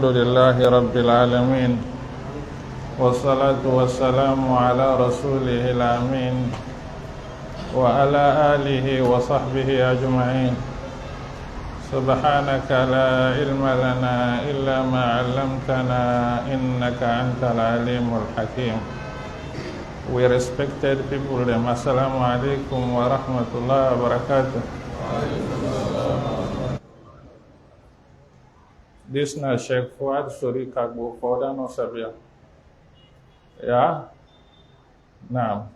الحمد لله رب العالمين والصلاة والسلام على رسوله الأمين وعلى آله وصحبه أجمعين. سبحانك لا علم لنا إلا ما علمتنا إنك أنت العليم الحكيم. We respected people, Assalamu alaikum wa rahmatullahi wa barakatuh. This na Sheikh Fuad Suri Kagbo Foda no Sabia. Yeah? Now,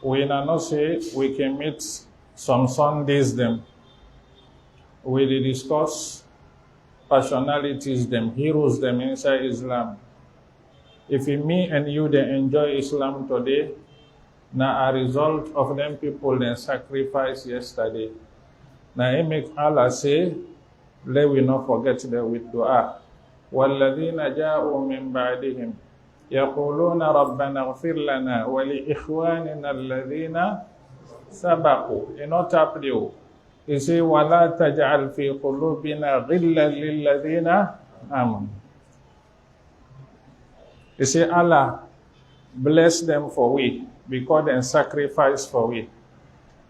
we now say we can meet some Sundays them. We discuss personalities them, heroes them inside Islam. If me and you they enjoy Islam today, na a result of them people then sacrifice yesterday. Now it make Allah say, let we not forget that with dua. وَالَّذِينَ جَاءُوا مِن بَعْدِهِمْ يَقُولُونَ رَبَّنَا اغْفِرْ لَنَا وَلِإِخْوَانِنَا الَّذِينَ سَبَقُوا. In not up you. He say, وَلَا تَجْعَلْ فِي قُلُوبِنَا غِلًّا لِلَّذِينَ آمَنُوا. He say, Allah bless them for we, because they sacrifice for we.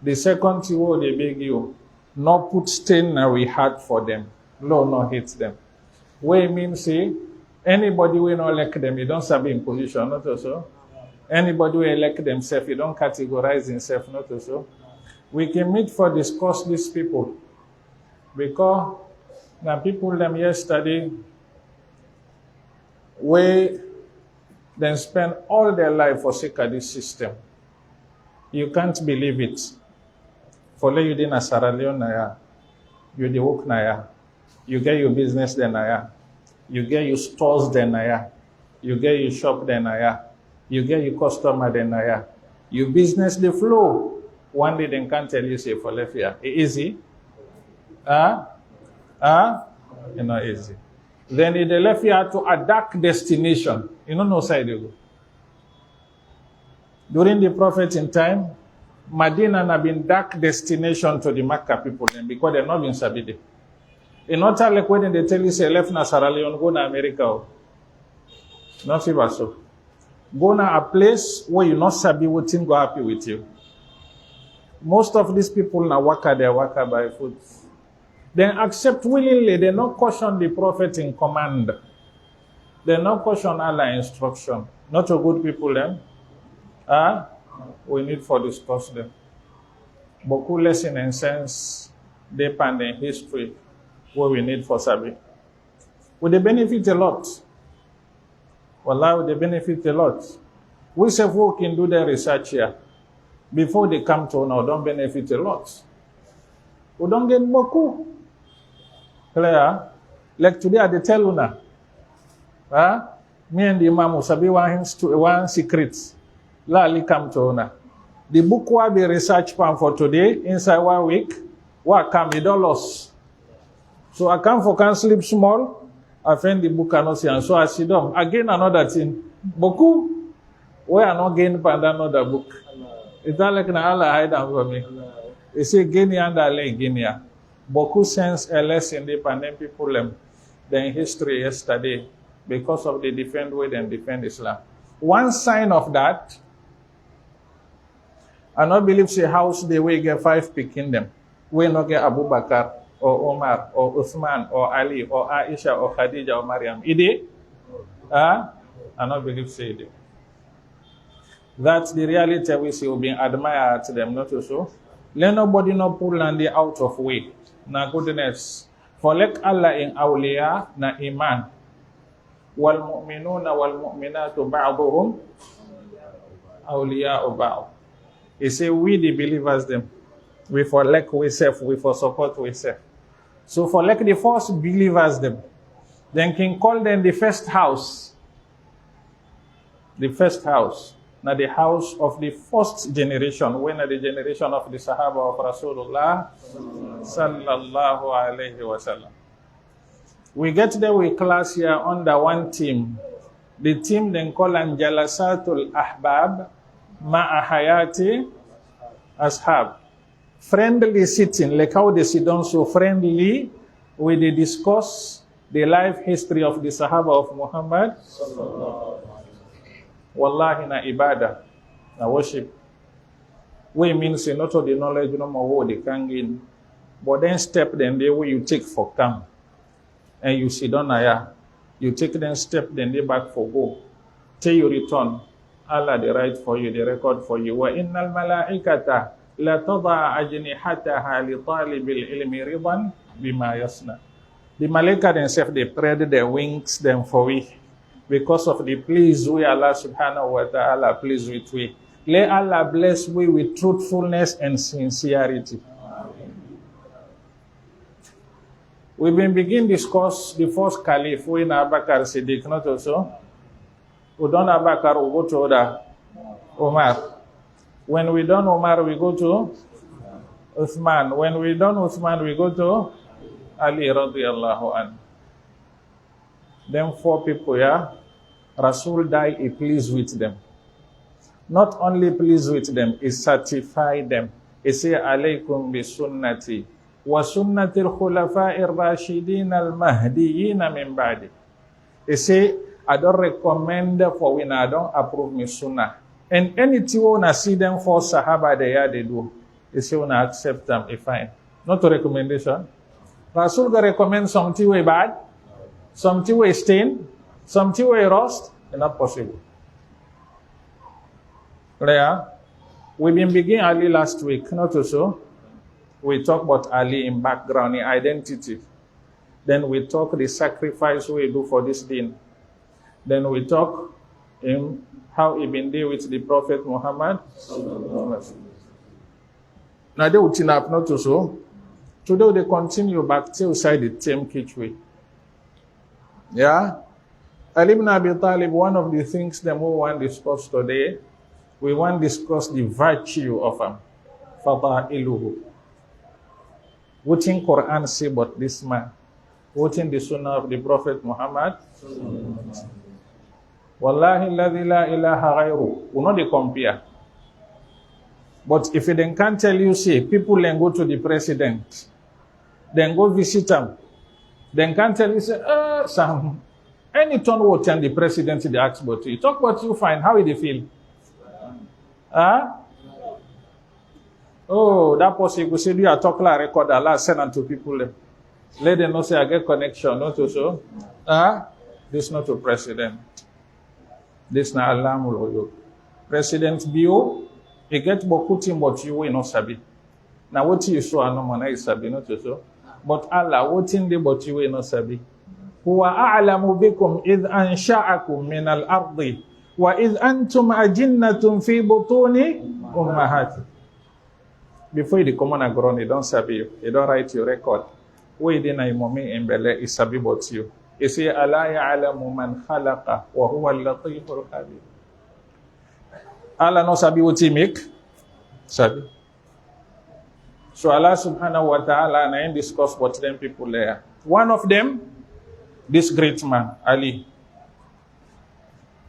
The second thing what they beg you, not put stain na we heart for them. Lord not hate them. What mean say, anybody will not elect them, you don't serve in position, not also. Anybody will elect themselves, you don't categorize himself, not also. We can meet for discuss these people. Because now people them yesterday, we then spend all their life for sake of this system. You can't believe it. For you did Sierra Leone naya, you the work naya, you get your business there naya, you get your stores there naya, you get your shop there naya, you get your customer there naya, your business the flow. One day they can't tell you say for left here. Easy? You know easy. Then they left here to a dark destination. You know no side you go. During the Prophet in time, Medina had been dark destination to the Makkah people then because they're not been Sabide. In not like when they tell you say left na Sierra Leone, go na America. Not fever so. Go na a place where you not sabi what thing go happy with you. Most of these people na waka they waka by foot. Then accept willingly, they not caution the Prophet in command. They not caution Allah instruction. Not a good people them. We need for discuss them. Beaucoup lesson and sense depend in history what we need for Sabi. Would they benefit a lot? Wallah, would they benefit a lot? We say who can do their research here. Before they come to now, don't benefit a lot. We don't get beaucoup. Clear? Like today I tell you now. Me and the Imam Sabi one secret. La ali come to una. The book will be research plan for today, inside 1 week. What come, you don't lose. So I come for can sleep small, I find the book cannot see, and so I sit down. Again another thing. Boku, we are not getting another book. It's not like na Allah hide them for me. They say Guinea and Allah Guinea. Boku sense a lesson dependent people than history yesterday because of the defend way and defend Islam. One sign of that, I not believe say house they will get 5 picking them. We not get Abu Bakr or Omar or Uthman or Ali or Aisha or Khadija or Maryam. Ide? I not believe say it. That's the reality we see being admired to them, not so. Let nobody not pull Landy out of way. Na goodness. For like Allah in awliya na iman. Wal mu'minuna wal mu'minatu ba'duhum awliya ba'd. He say we the believers them. We for like we self, we for support we self. So for like the first believers them, then can call them the first house. The first house. Now the house of the first generation, when the generation of the Sahaba of Rasulullah sallallahu alayhi wa sallam. We get there with class here under one team. The team then call them Jalasatul Ahbab Ma'a Hayati Ashab. Friendly sitting, like how they sit down so friendly, we they discuss the life history of the Sahaba of Muhammad. Wallahi na ibadah, na worship. We mean say not of the knowledge no more what they can gain. But then step then the way you take for come. And you sit down here. You take then step then they back for go. Till you return. Allah they write for you, they record for you. Wa innal malaikata la tadha ajnihataha li talibil ilmi ridan bima yasna. The malaika themselves they spread their wings them for we. Because of the please we Allah subhanahu wa ta'ala please with we. Let Allah bless we with truthfulness and sincerity. We've been begin discuss the first caliph when Abakar Siddiq, not also. We done Abakar, we go to Oda, Omar. When we done Omar, we go to Uthman. When we done Uthman, we go to Ali radiyallahu anhu. Them 4 people, yeah. Rasul died, he pleased with them. Not only pleased with them, he certified them. He say, alaykum bi sunnati wa sunnati al-khulafa'ir rashidin al-mahdiyyin min ba'di. He say, I don't recommend for when I don't approve my sunnah. And anything when I see them for Sahaba, they do. He say, when I accept them, it's fine. Not a recommendation. Rasul will recommend something way bad, something way stain, something way rust. It's not possible. Clear? We've been beginning Ali last week, not so. We talk about Ali in background, in identity. Then we talk the sacrifice we do for this deen. Then we talk in how he been there with the Prophet Muhammad. Now they will chin up, not so. Today they continue back till side the same kitchen. Yeah? Ali ibn Abi Talib, one of the things that we want to discuss today, we want to discuss the virtue of him. Fada'iluhu. What in Quran say about this man? What in the Sunnah of the Prophet Muhammad? Wallahi alladhi la ilaha ghayru. We know they compare. But if they can't tell you, say, people then go to the president, then go visit him, then can't tell you, say, Sam, any turn will tell the president they ask about you. Talk what you find, how they feel. Oh, that person you say, do you talk like record Allah send unto people. Let them know say I get connection, not to so. This not a president. This na Allah muloyo. President Bio, he get bokutim but you will not sabi. Now what you show no man is sabi, not to so. But Allah, what in the but you will not sabi. Huwa a'lamu bikum idh ansha'akum min al-ardi wa idh antum ajinnatun fi butuni ummahati. Before you come on a ground, you don't sabi you. You don't write your record. Where did I mommy in Bele is sabi about you? You say, Allah ya'alamu man khalaqa wa huwa al-latiful khabir. Allah no sabi what he make? Sabi. So Allah subhanahu wa ta'ala and I discuss what them people there. One of them, this great man, Ali.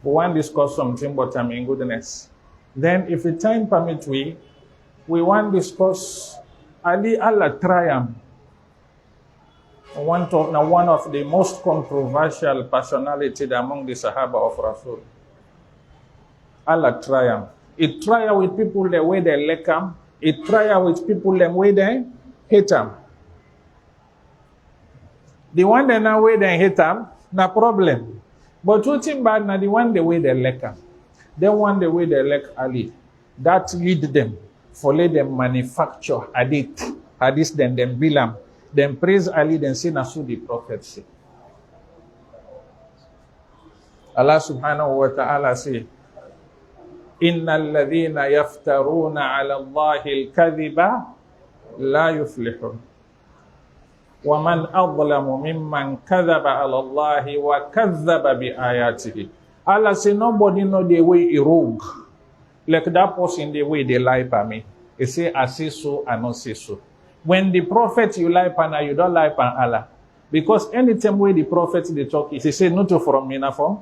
We want to discuss something but I'm in goodness. Then if the time permit we want to discuss Ali al-Triumph. One of the most controversial personalities among the Sahaba of Rasul. Al-Triumph. It trial with people the way they like him. It trial with people the way they hate him. The one that now way they hate him, no problem. But what's bad now the one the way they like him. The one the way they like Ali. That lead them. For let them manufacture hadith, then them bilam, then praise Ali, then say nasu the prophet say. Allah subhanahu wa ta'ala say, Innal ladhina yaftaruna ala Allahi al-kadhiba la yuflihun. Wa man adlamu mimman kadhaba ala Allahi wa kadhaba bi ayatihi. Allah say nobody know the way he rogue. Like that person, the way they lie by me. He say, I say so, I don't say so. When the prophet you lie by, you don't lie by Allah. Because anytime where the prophet they talk, he say, not from me, from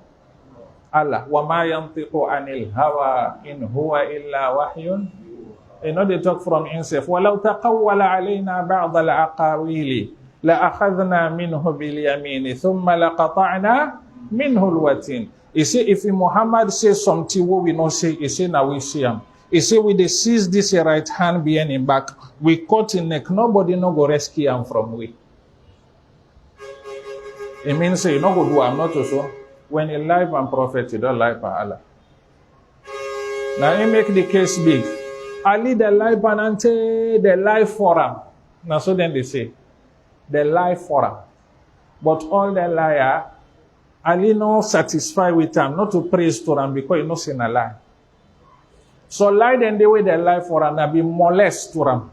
Allah. وَمَا يَنْطِقُ عَنِ الْهَوَىٰ إِنْ هُوَ إِلَّا وَحْيٌ. You know they talk from himself. وَلَوْ تَقَوَّلَ عَلَيْنَا بَعْضَ الْعَقَاوِيلِ لَأَخَذْنَا مِنْهُ بِالْيَمِينِ ثُمَّ لَقَطَعْنَا مِنْهُ الْوَتِينَ. He say, if Muhammad says something what we not say, he say, now we see him. He say, we dey seize this right hand behind him back. We cut him neck. Nobody no go rescue him from we. It means say, you no go do I'm not so. When you lie and prophet, you don't lie for Allah. Now he make the case big. Ali the lie panante, the lie for him. Now so then they say, the lie for him. But all the liar, Ali no satisfied with him, not to praise to him because he no sin a lie. So lie then the way they lie for him, be molest to him.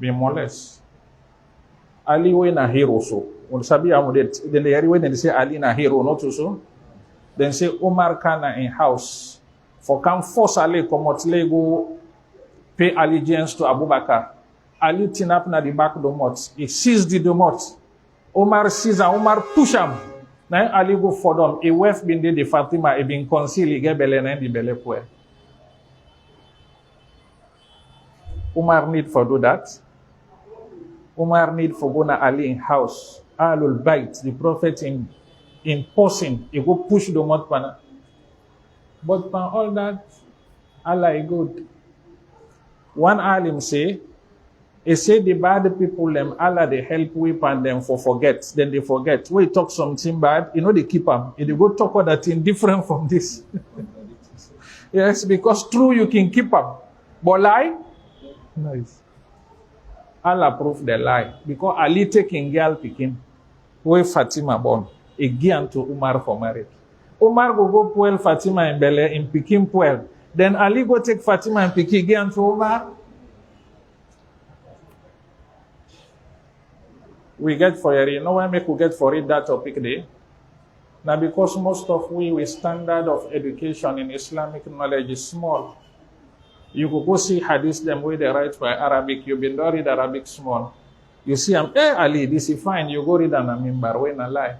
Be molest. Ali we na hero so. When sabi amudet, then they say Ali na hero, not so. Then say Umar Kana in house. For come force Ali come out go pay allegiance to Abu Bakr. Ali tin up na the back domot. He seized the domot. Omar sees and Omar push him. Now Ali go for them. A wife been the Fatima, he been concealed, he get belle and the belle poe. Omar need for do that. Omar need for go na Ali in house. Alul Bait, the prophet in person, he go push the mouth pana. But for all that, Allah is good. One alim say, he say the bad people them, Allah they help whip and them for forget. Then they forget. When you talk something bad, you know they keep them. If they go talk about that thing different from this. Yes, because true you can keep them. But lie? Nice. Allah prove the lie. Because Ali taking girl picking. Where Fatima born. A giant to Umar for marriage. Umar go puel Fatima in Bele in Pekin puel. Then Ali go take Fatima and Pekin again to Umar. We get for it. You know why make we get for it that topic there? Now because most of we standard of education in Islamic knowledge is small. You could go see hadith them where they write by Arabic. You been read Arabic small. You see them, Ali, this is fine. You go read an amimbar. When a lie.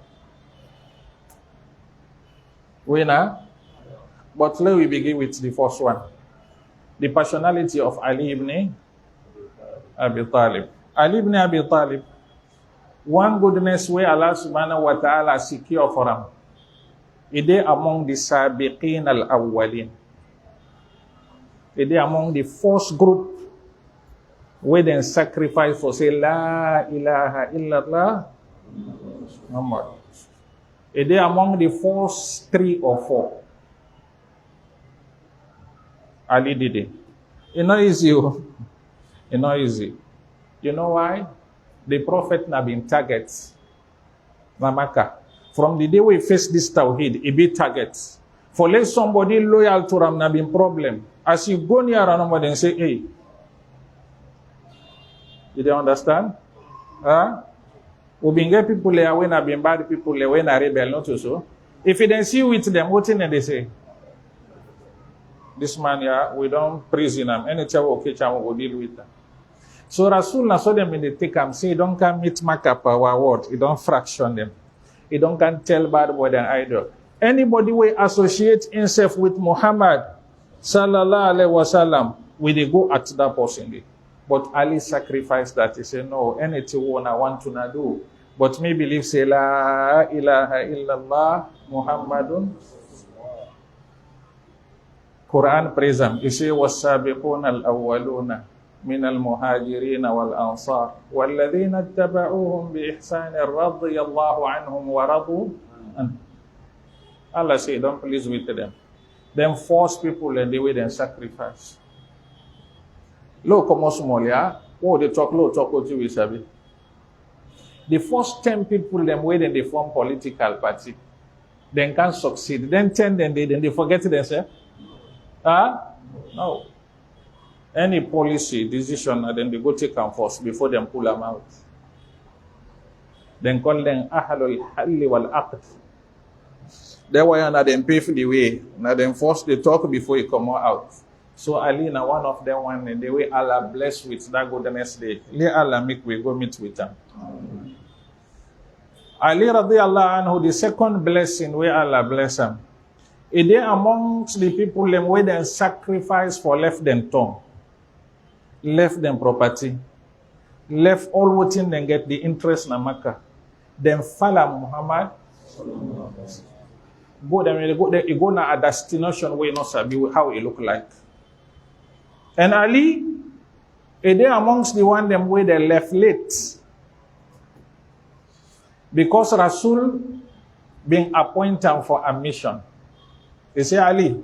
But let we begin with the first one. The personality of Ali ibn Abi Talib. Ali ibn Abi Talib. One goodness where Allah subhanahu wa ta'ala secure for him. It is among the Sabiqin al-Awwalin. It is among the first group where they sacrifice for say La ilaha illallah Muhammad. It is among the first 3 or 4. Ali did it. It's not easy. It's not easy. You know why? The Prophet na been targets. Namaka. From the day we face this Tawheed, it be targets. For let somebody loyal to Ram na been problem. As you go near somebody and say, hey. You don't understand? Huh? We been get people there when I been bad people there when I rebel, not so. If you don't see with them, what thing they say? This man here, we don't prison him. Anytime we catch him, we will deal with them. So Rasulullah saw them in the take him, say, don't come meet Makkah our word. He don't fraction them. He don't can tell bad word and idol. Anybody will associate himself with Muhammad, sallallahu alaihi wasallam, will they go at that person? But Ali sacrificed that. He said, no, anything I want to not do. But me believe, say, La ilaha illallah Muhammadun. Quran praise him. He say, وَالسَّابِقُونَ الْأَوَّلُونَ مِنَ الْمُهَاجِرِينَ وَالْأَنصَارِ وَالَّذِينَ اتَّبَعُوهُمْ بِإِحْسَانٍ رَضِيَ اللَّهُ عَنْهُمْ وَرَضُوا عنه. Allah say, don't please with them. Them force people and the way they sacrifice. Look, como Somalia, oh, they talk low, talk what you sabi. The first 10 people, them wait and they form political party. Then can't succeed. Then 10, then they forget themselves. No. Any policy, decision, and then they go take them first before them pull them out. Then call them Ahlul Halli wal Aqd. That way, now them pay for the way. Now them first they talk before you come out. So Ali, now one of them, one in the way Allah bless with that goodness day. Let Allah make we go meet with them. Ali radiallahu anhu, the second blessing where Allah bless him. It is amongst the people them where they sacrifice for left them tongue, left them property, left all waiting and get the interest na Makkah. Then follow Muhammad. Go there, go na a destination where not sabi how it look like. And Ali, a day amongst the one them where they left late. Because Rasul being appointed for a mission. He say, Ali,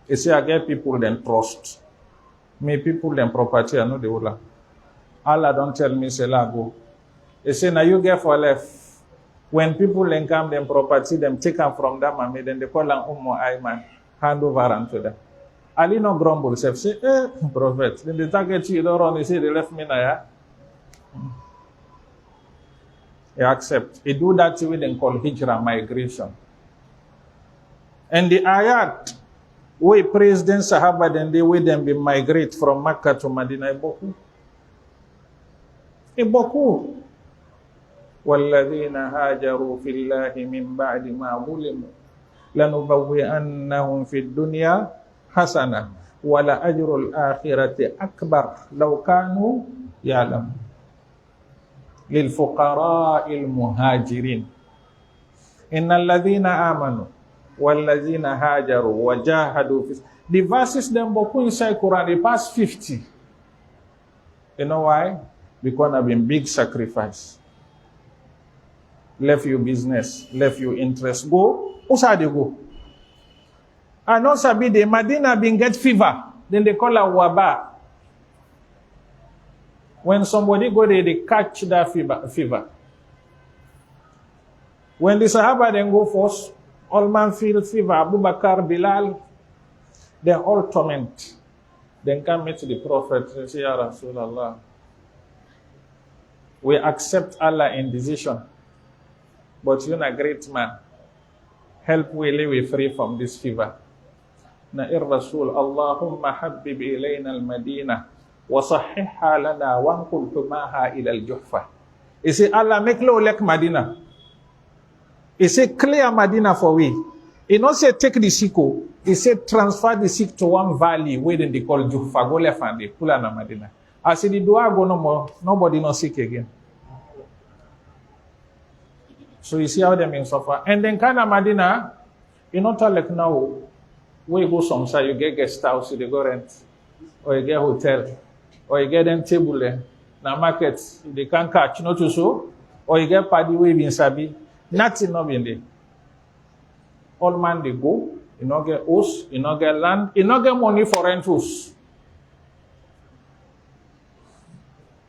he say, I get people then trust. Me people then property, I know the whole. Allah don't tell me, say, la go. He say, now you get for left. When people then come, them property, them take them from them, and then they call them Ayman, hand over unto them. Ali no grumble, say, prophet, then they target you, don't run, they say, they left me now, He accept. He do that way, then call hijrah, migration. And the ayat, we praise them, Sahaba, then they way them be migrate from Makkah to Medina, Iboku. وَالَّذِينَ هَاجَرُوا فِي اللَّهِ مِنْ بَعْدِ مَا ظُلِمُوا لَنُبَوِّئَنَّهُمْ فِي الدُّنْيَا حَسَنَةً وَلَأَجْرُ الْآخِرَةِ أَكْبَرُ لَوْ كَانُوا يَعْلَمُونَ لِلْفُقَرَاءِ الْمُهَاجِرِينَ إِنَّ الَّذِينَ آمَنُوا وَالَّذِينَ هَاجَرُوا وَجَاهَدُوا فِي. The verses them boku inside Quran, they pass 50. You know why? Because I've been big sacrifice. Left your business, left your interest. Go, usa they go. And also be the Medina been get fever. Then they call it waba. When somebody go there, they catch that fever. When the Sahaba then go first, all man feel fever. Abu Bakr, Bilal, they all torment. Then come meet the Prophet and say, Ya Rasulullah, we accept Allah in decision. But you're a great man. Help we live free from this fever. Na'ir Rasul, Allahumma habbib ilayna al-Madinah wa sahihha lana wa anqul tumaha ila al-Juhfa. He say, Allah make low like Medina. He say, clear Medina for we. He not say take the sick. He say transfer the sick to one valley where they call Juhfa. Go left and they pull on Medina. As the dua go no more, nobody no sick again. So you see how they mean suffer. And then kind of Medina, you not like now, where you go somewhere, you get guest house, you go rent, or you get hotel, or you get them table there. Now market, they can't catch, not to so, or you get party where in Sabi, nothing not in there. All man they go, you not get house, you not get land, you not get money for rent house.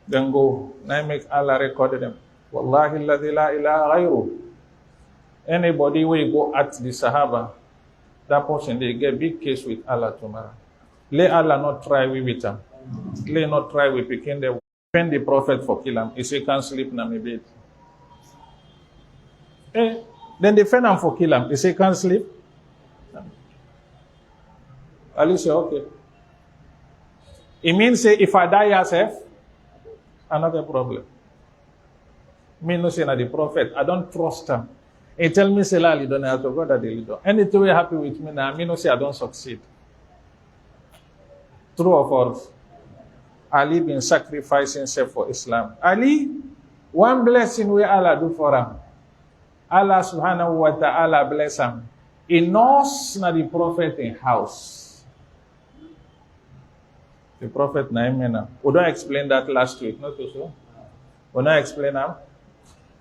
Then go, now make Allah record them. Wallahi alladhi la ilaha ghayru. Anybody will go at the Sahaba, that person they get big case with Allah tomorrow. Let Allah not try with them. Let not try with picking them. Defend the Prophet for kill him. He say can't sleep na me bed. Then defend him for kill him. He say can't sleep. Ali say okay. It means say if I die yourself, another problem. Me no say na the Prophet. I don't trust him. He tell me say la don't have to go that they lead. Anything we happy with me now, me no say I don't succeed. True or false? Ali been sacrificing himself for Islam. Ali, one blessing we Allah do for him. Allah subhanahu wa ta'ala bless him. He knows na the Prophet in house. The Prophet na imena. We don't explain that last week, not so. We don't explain them.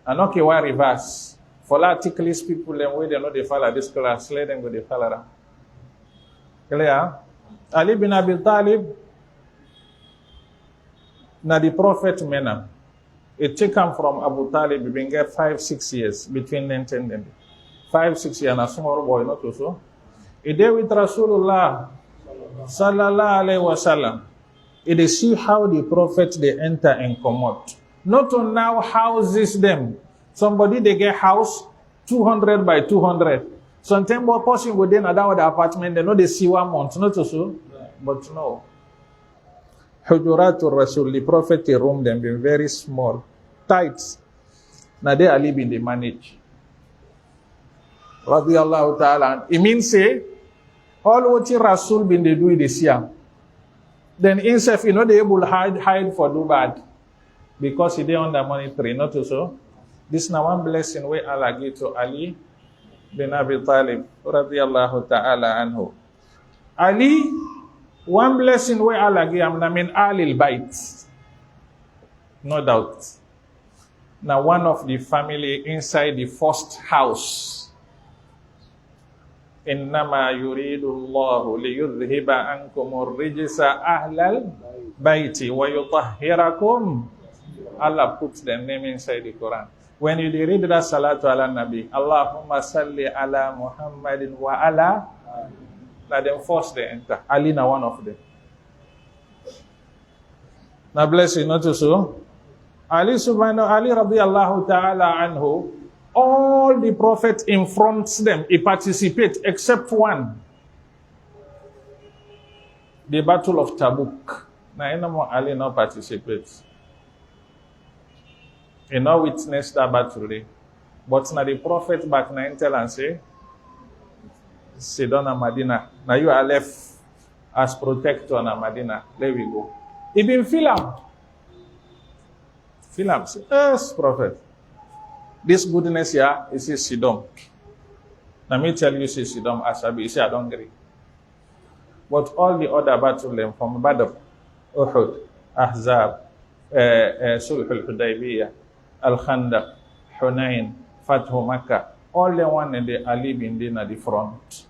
And okay, why reverse? For that ticklish people, them way they know they follow this class, let them go they follow them. Clear? Ali bin Abi Talib, na the Prophet mena. It take him from Abu Talib, been get 5-6 years between them and them. 5-6 years, and a small boy, not so. He there with Rasulullah sallallahu alaihi wasallam. They see how the Prophet they enter and come out. Not to now houses them. Somebody they get house 200 by 200. Sometimes one person within another apartment, they know they see 1 month, not so. But no. Hujuratul Rasul, the Prophet they room them been very small, tight. Now they are living they manage. Radiyallahu ta'ala. It means say all what Rasul been they do they see. Then himself, you know, they able hide for do bad. because he didn't under money tree, not so. This now one blessing where Allah give to Ali bin Abi Talib radiyallahu ta'ala anhu. Ali, one blessing where Allah give him, I mean Alil Bait. No doubt. Now one of the family inside the first house. Innama yuridu Allahu liyudhhiba ankumur rijsa ahlal baiti wa yutahhirakum. Allah puts their name inside the Quran. When you read that salatu ala nabi, Allahumma salli ala Muhammadin wa ala, let them first they enter. Ali na one of them. Now bless you, not so. Ali radiyallahu ta'ala anhu, all the prophets in front them, he participates except one. The Battle of Tabuk. Now, Ali no participates. He no witnessed that battle. But now the prophet back now tell and say, sit down in Medina. Now you are left as protector in Medina. There we go. He been film. Film. Yes, prophet. This goodness here, he says, Sidom. Let me tell you, say Sidom, Asabi, he said, I don't agree. But all the other battles from Badr, Uhud, Ahzab, Sulh al-Hudaybiyah, Al-Khandaq, Hunayn, Fathu Makkah, all the one in the Ali bin Din at the front.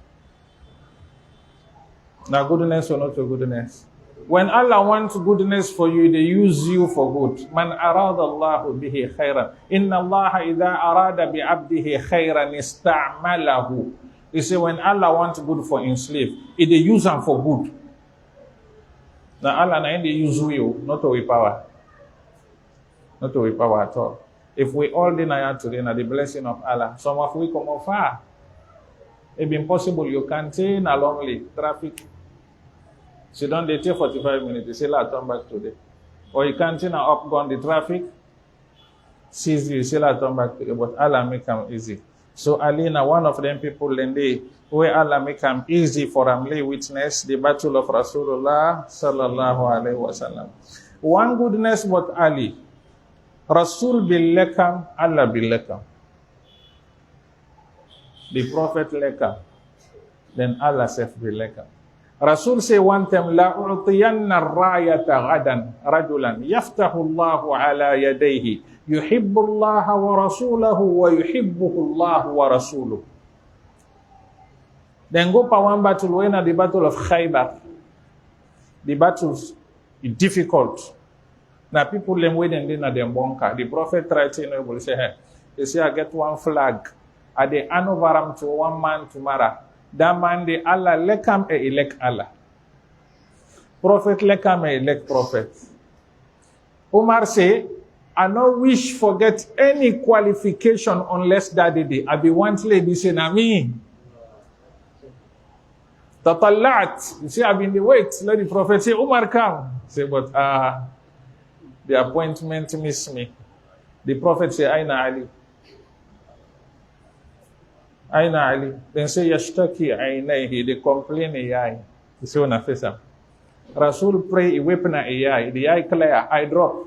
Now goodness or not goodness? When Allah wants goodness for you, they use you for good. Man arada Allahu bihi khairan. Inna Allah idha arada bi abdihi khairan ista'malahu. He say when Allah wants good for his slave, they use him for good. Now Allah na they use you, not to with power. Not to with power at all. If we all deny today na the blessing of Allah, some of we come far. It be impossible. You can take a lonely traffic. So don't they take 45 minutes, they say, I'll turn back today. Or you can't turn up, gun the traffic, sees you say, I'll turn back today. But Allah make them easy. So Ali, now one of them people, then they, where Allah make them easy for them, lay witness the battle of Rasulullah sallallahu alaihi wasallam. One goodness about Ali, Rasul bil lekam, Allah bil lekam. The Prophet lekam, then Allah self bil lekam. Rasul say one time, La u'tiyanna rayata ghadan rajulan yaftahu Allahu ala yadayhi yuhibbu Allah wa rasulahu wa yuhibbuhu Allah wa rasuluhu. Then go pa one battle when the battle of Khaybar. The battles is difficult. Now people them waiting in the bunker. The Prophet tried to say, hey, they say I get one flag. At the anovaram to one man tomorrow. That man, the Allah lekam e elect Allah. Prophet lekam e elect prophet. Umar say, I no wish forget any qualification unless that day. I be one lady say, na me. Tatallat. You see, I've been the wait. Let the prophet say, Umar come. Say, but the appointment miss me. The prophet say, Aina Ali. Aina Ali. Then say, Yashtaki Ainaihi. They complain AI. You see when I face him. Rasul pray, he weapon AI. The eye clear. I drop.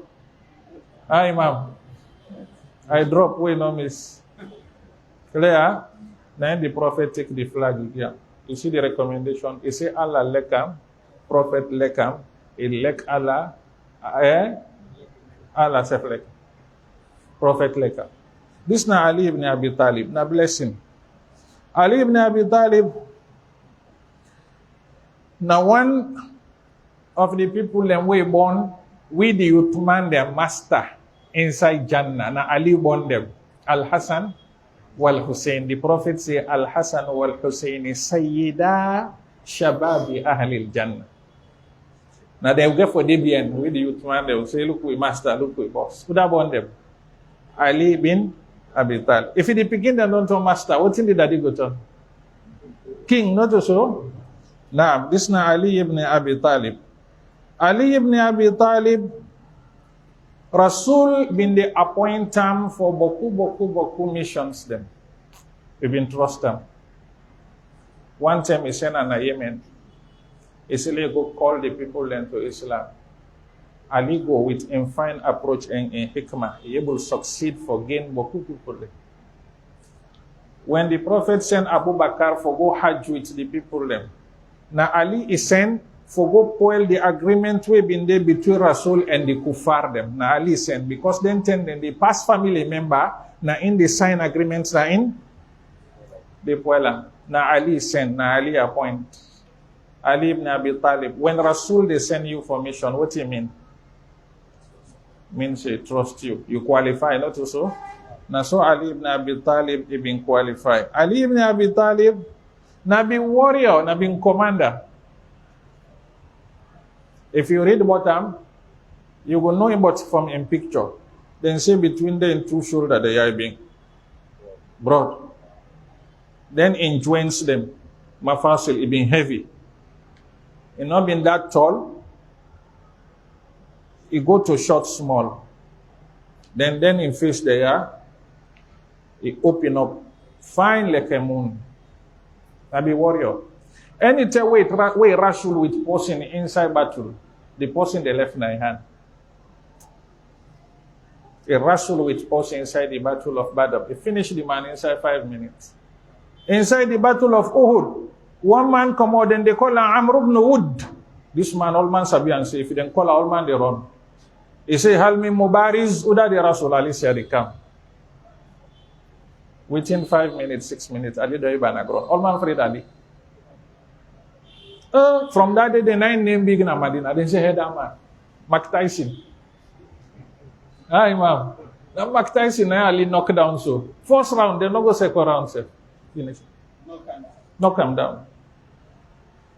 Imam. I drop. We no miss. Clear? Then the prophet take the flag. Yeah. You see the recommendation. He say, Allah lekam. Prophet lekam. Elect Allah. Allah self lekam. Prophet lekam. This na Ali ibn Abi Talib. Na blessing. Ali ibn Abi Talib, now one of the people them we born with the Uthman their master inside Jannah. Now Ali born them. Al-Hasan wal-Hussein. The Prophet say Al-Hasan wal-Hussein is Sayyida Shababi Ahlil Jannah. Now they will get for DBN with the Uthman. They will say, look we master, look we boss. Who that born them? Ali bin Abi Talib. If he begin them don't turn master, what in the daddy go turn? King, not so. Now, this na Ali ibn Abi Talib. Ali ibn Abi Talib, Rasul bin the appoint time for boku missions them. We been trust them. One time he sent an Yemen. He said, go call the people then to Islam. Ali go with a fine approach and in hikmah. He able to succeed for gain boku people. When the Prophet sent Abu Bakr for go Hajj with the people them, now Ali is sent for go spoil the agreement we been there between Rasul and the Kufar them. Now Ali sent because then the past family member now in the sign agreements now in the spoiler. Now Ali sent, now Ali appoint. Ali ibn Abi Talib. When Rasul they send you for mission, what do you mean? Means they trust you. You qualify, not so. Now so Ali ibn Abi Talib ibn qualified. Ali ibn Abi Talib na be warrior, na be commander. If you read bottom, you will know him but from in picture. Then say between the two shoulder they are being broad. Then in joints them, mafasil it being heavy. It not being that tall. It go to short small. Then in face there, it open up fine like a moon. I be warrior. Anytime we wrestle with person inside battle, the person they left in their hand. A wrestle with person inside the battle of Badr. They finish the man inside 5 minutes. Inside the battle of Uhud, one man come out and they call him Amr ibn Wood. This man, all man sabi and say, if you don't call all man, they run. He say, Halmi Mubariz, Uda de Rasul Ali say, come. Within 5 minutes, 6 minutes, Ali do Ibanagron. All man afraid Ali. From that day, the 9 name big na Madina. Then say, hey, that man. Mike Tyson. Imam. That Mike Tyson, Ali knock down so. First round, they no go second round, sir. Finish. Knock him down.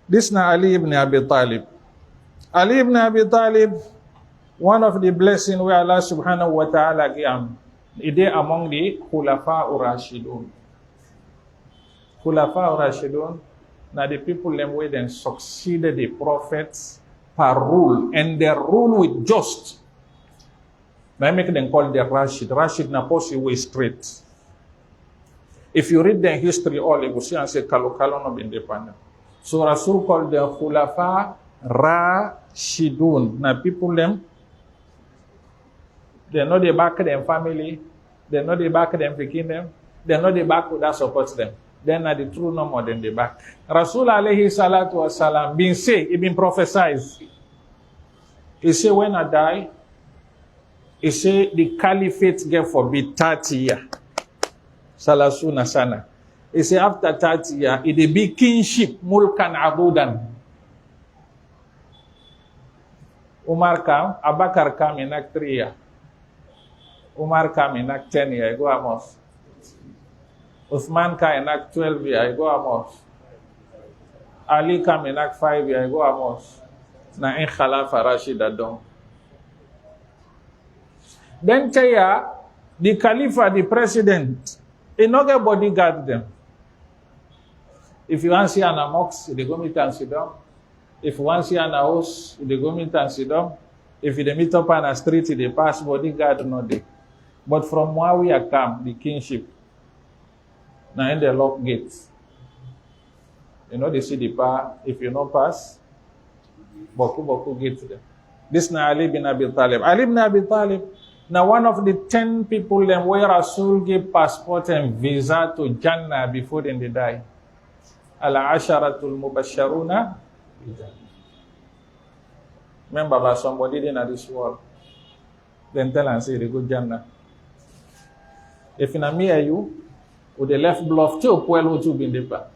This na Ali ibn Abi Talib. Ali ibn Abi Talib, one of the blessings where Allah subhanahu wa ta'ala gave him, is among the Khulafa Urashidun. Khulafa Urashidun, now the people them way then succeeded the prophets per rule, and their rule with just. Now I make them call the Rashid. Rashid na posi way straight. If you read the history all, you will see and say Kalo no be independent. So Rasul called the Khulafa Rashidun. Now people them, they know they back them family, they know they back them picking them, they know they back that supports them. Then are the true no more than the back. Rasul alayhi salatu wasalam been say, he been prophesied. He say when I die, he say the caliphate get for be 30 years. Salasuna sana. He say after 30 years, it will be kingship, mulkan abudan. Umar come, Abakar come in 3 years. Umar come in 10 years, go amos. Uthman come in 12 years, go amos. Ali come in 5 years, go amos. Na in Khalafa Rashid Adon. Then Chaya, the Khalifa, the president, he no get bodyguard them. If you want to see an amox, they go meet and sit down. If you want to see an house, they go meet and sit down. If they meet up on a street, they pass bodyguard no day. But from where we are come, the kingship, now in the lock gates. You know, they see the power. If you no pass, boku gate to them. This na Ali bin Abi Talib. Ali bin Abi Talib, now one of the 10 people them where Rasul gave passport and visa to Jannah before then they die. Al-asharatul mubasharuna. Remember about somebody in this world. Then tell and say they go Jannah. If in a me you, with the left bluff too, well to be in the back.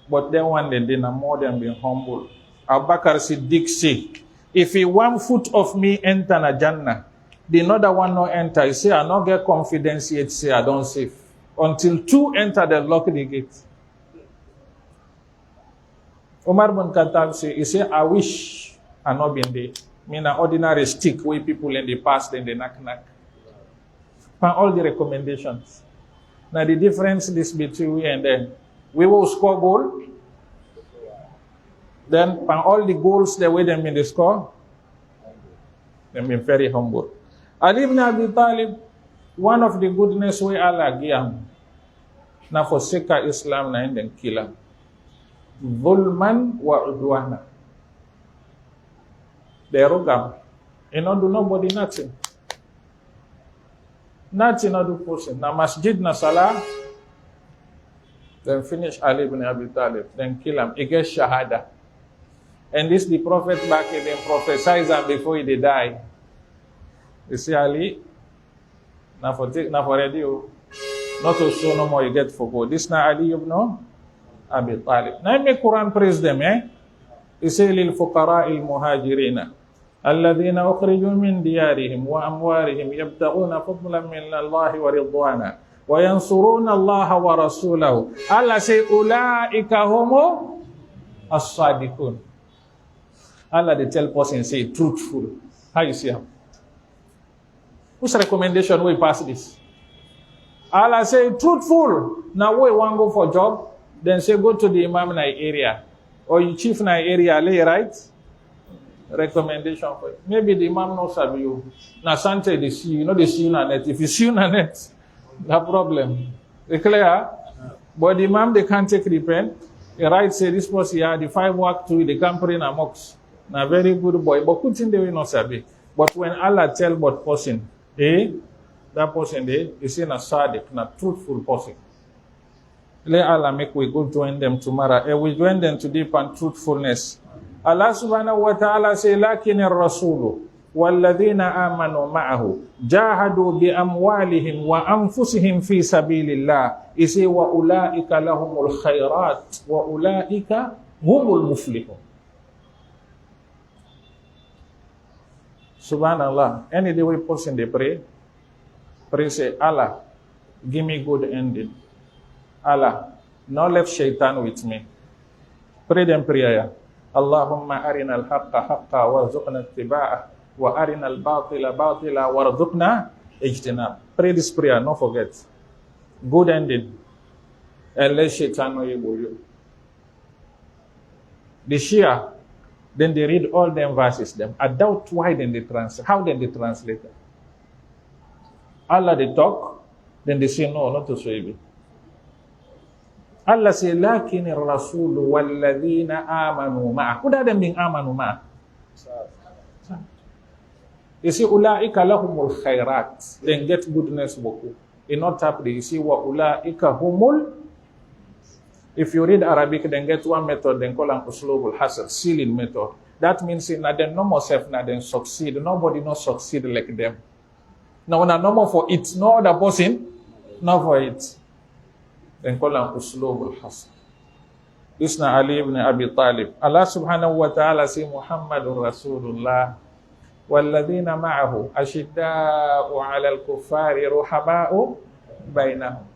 But then one day they are more than being humble. Abu Bakr Siddiq say, if he 1 foot of me enter na Jannah, the another one no enter. He say, I not get confidence yet, say I don't safe. Until 2 enter, they lock the gate. Umar bin Khattab say, he say, I wish I not been there. Mean an ordinary stick where people in the past then they knock. Find all the recommendations. Now the difference is between we and them. We will score goal. Then find all the goals the way them in the score. Them been very humble. Ali ibn Abi Talib, one of the goodness we Allah give him. Now for sake of Islam na then kill him. Zulman wa udwana. They rugam. You know, do nobody nothing. Nothing not do person. Na masjid na salah. Then finish Ali ibn Abi Talib. Then kill him. He gets shahada. And this the prophet back in them prophesies him before he die. You see Ali. Now for radio. Not to show no more you get for go. This na Ali ibn Abi Talib. Now make Quran praise them, He say lil fuqara al muhajirina الذين أخرجوا من ديارهم وأموالهم يبتغون فضلا من الله ورضوانا وينصرون الله ورسوله Allah say أولئك هم الصادقون. Allah they tell person say truthful. How you see him? Whose recommendation we pass this? Allah say truthful. Now we want go for job, then say go to the imam in area or you chief in area, lay right? Recommendation for it. Maybe the imam knows of you. Now Sante they see you, they see you na net. If you see you na net, no problem. They clear? But the imam they can't take the pen. He write say this person here, the 5 work to they can pray na mocks. Na very good boy. But good thing they will not sabi. But when Allah tell what person, that person they is in a sadiq, na truthful person. Let Allah make we go join them tomorrow. And we join them to deep and truthfulness. Allah subhanahu wa ta'ala say, lakin ar-rasulu walladhina amanu ma'ahu jahadu bi amwalihim wa anfusihim fi sabilillah. Isi wa ulaika lahumul khairat wa ulaika humul muflihun. Subhanallah. Any day we person they pray say, Allah, give me good ending. Allah, no left shaitan with me. Pray them prayer. Allahumma arina al-haqqa haqqa warzuqna ittiba'ah wa arina al-batila batila warzuqna ijtinab. Pray this prayer, don't forget. Good ending. And let shaitan know you. The Shia, then they read all them verses. I doubt why then they translate. How then they translate it? Allah they talk, then they say no, not to say it. Allah say, lakin ar-rasul walladhina amanu ma'ah. Who that them being amanu ma'ah? You see, ulaika lahumul khairat. Then get goodness boku. In not tap you see, wa ulaika humul. If you read Arabic, then get one method, then call an uslubul hasr, sealing method. That means na them no more self, na them succeed. Nobody no succeed like them. Now, no more for it, no other person, not for it. Then call an uslubul hasr. This na Ali ibn Abi Talib. Allah subhanahu wa ta'ala say Muhammadur Rasulullah walladhina ma'ahu ashidda'u 'alal kuffari ruhama'u bainahum.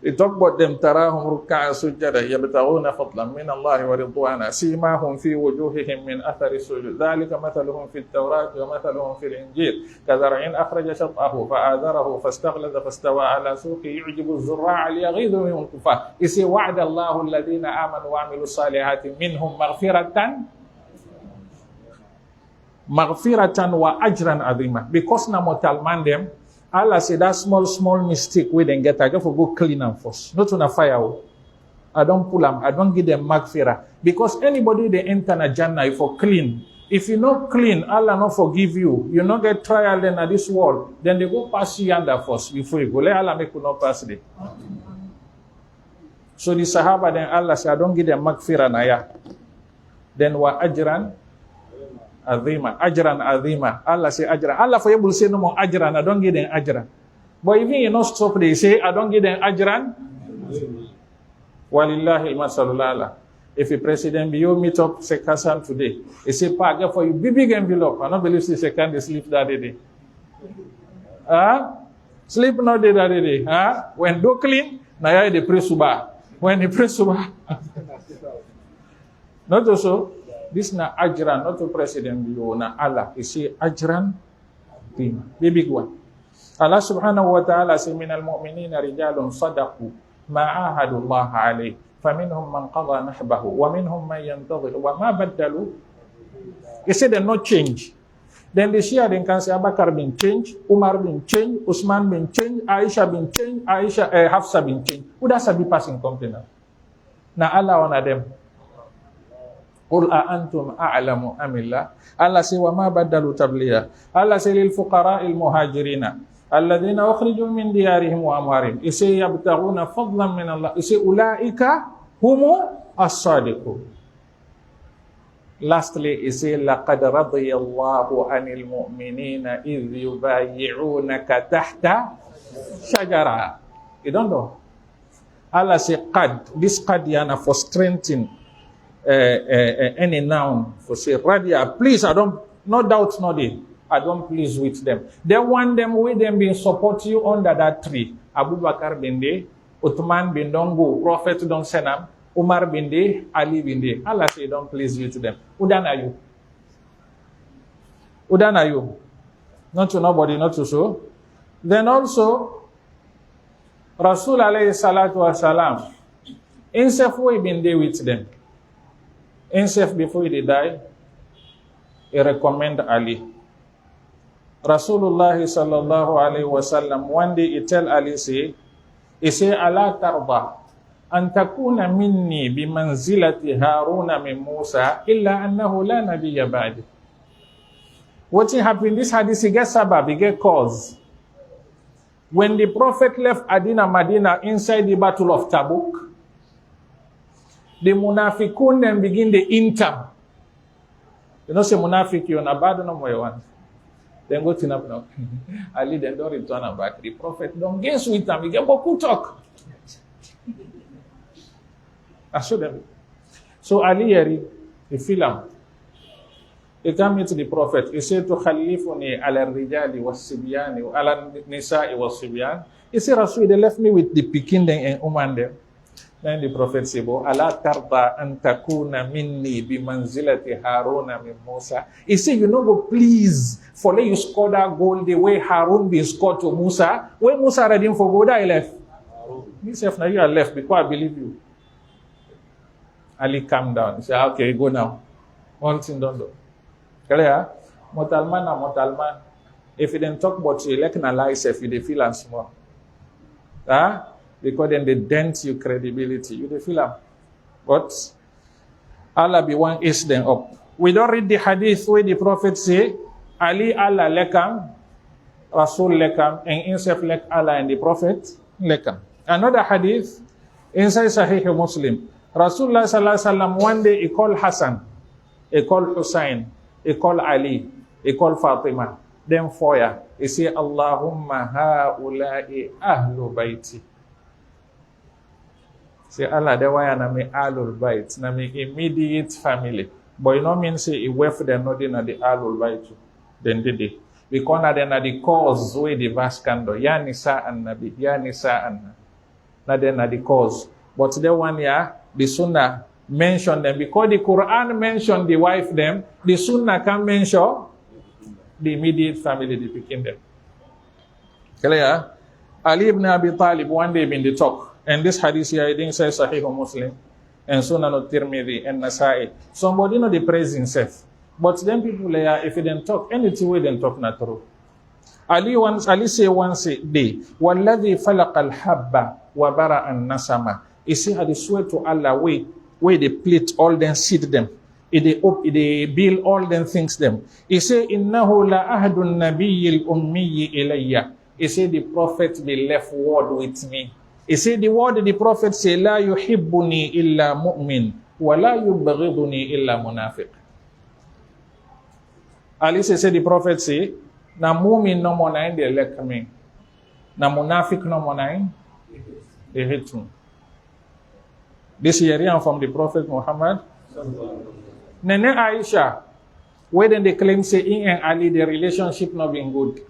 They talk about them tarahum ruk'an sujada yabtaghuna fadlan min Allah wa ridwana simahum fi wujuhihim min athari sujud dhalika mathaluhum fit tawrat wa mathaluhum fil injil kadhar'in akhraja shat'ahu fa'adharahu fastaghlada fastawa ala suqi yu'jibu az-zurra'a liyaghidha minhum al-kuffar isi wa'ada Allahu alladhina amanu wa 'amilus salihati minhum maghfiratan wa ajran 'azima. Because na motal man them Allah say that small mistake we then get, I go for go clean them first. Not on a fire. I don't pull them. I don't give them magfira. Because anybody they enter na Jannah for clean. If you not clean, Allah not forgive you. You not get trial then at this world. Then they go pass you under first before you go. Let Allah make you not pass it. So the Sahaba then Allah say I don't give them magfira na ya. Then wa ajran azima, ajran azima. Allah say ajran. Allah for you will say no more ajran. I don't give them ajran. But even you not stop, they say I don't give them ajran. Walillahi masalul ala. If a president you meet up Sekasan today, he say paga for you big envelope. I don't believe the second they sleep that day. Sleep not day that day. When do clean, now they pray subah. When they pray subah, not also. This na ajran, not to president you na Allah. You see ajran, the big one. Allah subhanahu wa ta'ala say minal mu'minina rijalun sadaqu ma'ahadu Allah alayh. Faminhum man qadha nahbahu wa minhum man yantadhir wa ma baddalu. You see they not change. Then the Shia then can say Abakar been changed, Umar been changed, Usman been changed, Aisha been changed, Hafsa been changed. Who does be passing company now? Na Allah one of them. Qul a'antum a'lamu amillah. Allah say wa ma badalu tabliya. Allah say lil fuqara'il muhajirina alladhina ukhriju min diyarihim wa amwarihim. Isi yabtaghuna fadlan min Allah. Isi ulaika humu as-sadiqun. Lastly, isi laqad radiyallahu 'anil mu'minina idh yubayyi'unaka tahta shajara. You don't know. Allah say qad. This qad yana for strengthening any noun for say radia. Please, no doubt, no day. I don't please with them. They want them with them being support you under that tree. Abu Bakar bin Day, Uthman bin Dongo, Prophet Don Senam, Umar bin Day, Ali bin Day. Allah say don't please with them. Udan are you? Udan are you? Not to nobody, not to so. Then also, Rasul alayhi salatu wasalam, himself we bin day with them. Himself before he die, he recommend Ali. Rasulullah sallallahu alayhi wasallam, one day he tell Ali he say, ala tarda an takuna minni bimanzilati Haruna min Musa illa annahu la nabiyya ba'di. What happened? This hadith, he get sabab, he get cause. When the Prophet left Medina inside the battle of Tabuk, the munafiqun then begin the inter. You know, say munafiq, you're not bad no more one. Then go to now. Ali then don't return back. The Prophet don't guess with them. He get boku talk. So Ali Yeri, he feel him. He come to the Prophet. He said to Khalifuni ala rijali was sibyani ala nisa'i was sibyan. He said, Rasul, they left me with the Pekin and Uman there. Then the Prophet said, ala tarda an takuna minni bimanzilati Haruna min Musa. He said, you know, please, for let you score that goal the way Harun be scored to Musa. When Musa ready for goal, I left. He said, now you are left because I believe you. Ali calm down. He said, okay, go now. One thing don't do. Clear? Motalman. If you didn't talk about you, like analyze if you feel and small. Because then they dent your credibility. You feel them. But Allah be one is them up. We don't read the hadith where the Prophet say, Ali Allah lekam, Rasul lekam, and himself lek Allah and the Prophet lekam. Another hadith inside Sahih Muslim. Rasulullah sallallahu alaihi wasallam one day he called Hassan, he called Hussein, he called Ali, he called Fatima. Then four. He say, Allahumma haula'i ahlu baiti. Say Allah, the way na me ahlul bait, na me immediate family. But you know mean say he weft them not in the ahlul bait. Then did it. Because na then na the cause way the verse can do. Ya nisa an nabi, ya nisa an. Na then na the cause. But the one the sunnah mention them because the Quran mentioned the wife them. The sunnah can mention the immediate family they picking them. Clear? Ali ibn Abi Talib one day been the talk. And this hadith here, I think says Sahih Muslim and Sunan al-Tirmidhi and Nasa'i. Somebody know the praise himself. But then people if they didn't talk, anything we didn't talk not true. Ali say once a day, وَالَّذِي فَلَقَ الْحَبَّ وَبَرَأَ النَّسَمَ. He say, I swear to Allah, where they plate all them seed them. They build all them things them. He say, إِنَّهُ لَأَهْدُ النَّبِيِّ الْأُمِّيِّ إِلَيَّ. He say, the Prophet, the left word with me. He said the word the Prophet say, La yuhibbuni illa mu'min, wa la yubghiduni illa munafiq. Ali say the Prophet say, na mu'min no more nine, they like me. Na munafiq no more nine, they hate me. This year from the Prophet Muhammad. Nene Aisha, where then they claim say, in and Ali, the relationship not being good.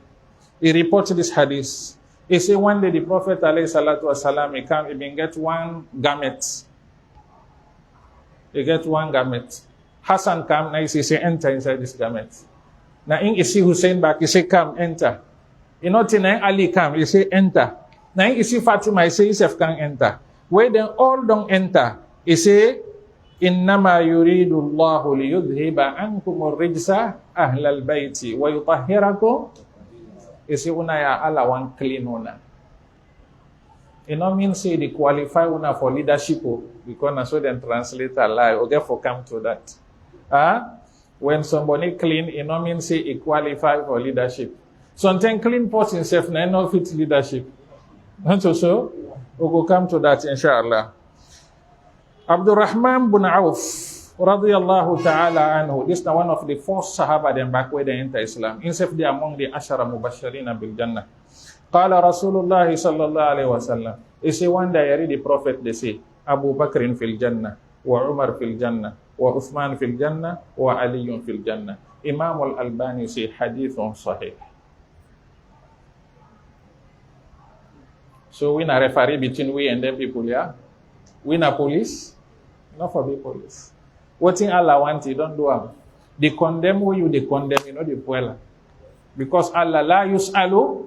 He reports this hadith. He said one day the Prophet alayhi salatu wasalam, he get one garment. He get one garment. Hassan come, now he say, enter inside this garment. Now in he see Hussein back, he say, come, enter. You know, now Ali come, he say, enter. Now in he see Fatima, he say, himself can enter. Where then all don't enter, he say, Innama yuridu Allahu liyudhiba ankumur rijsa ahlal bayti wa yutahhirakum. Isi una ya Allah one clean una. It no mean say they qualify una for leadership because na so then translate a lie or get for come to that. When somebody clean, it no means say he qualify for leadership. Sometimes clean person himself na no fit leadership. Not so. We will come to that inshallah. Abdurrahman bin Auf radiyallahu ta'ala anhu. This is one of the first Sahaba then back when they enter Islam. Himself they among the Ashara Mubashirina bil Jannah. Qala Rasulullah sallallahu alaihi wasallam. He say one day I read the Prophet they say Abu Bakr fil Jannah wa Umar fil Jannah wa Uthman fil Jannah wa Ali fil Jannah. Imam al-Albani say hadithun sahih. So we na referee between we and them people, yeah? We na police, not for be police. What thing Allah wants, you don't do them. They condemn who you, they condemn, you know, the puela. Because Allah la yus'alu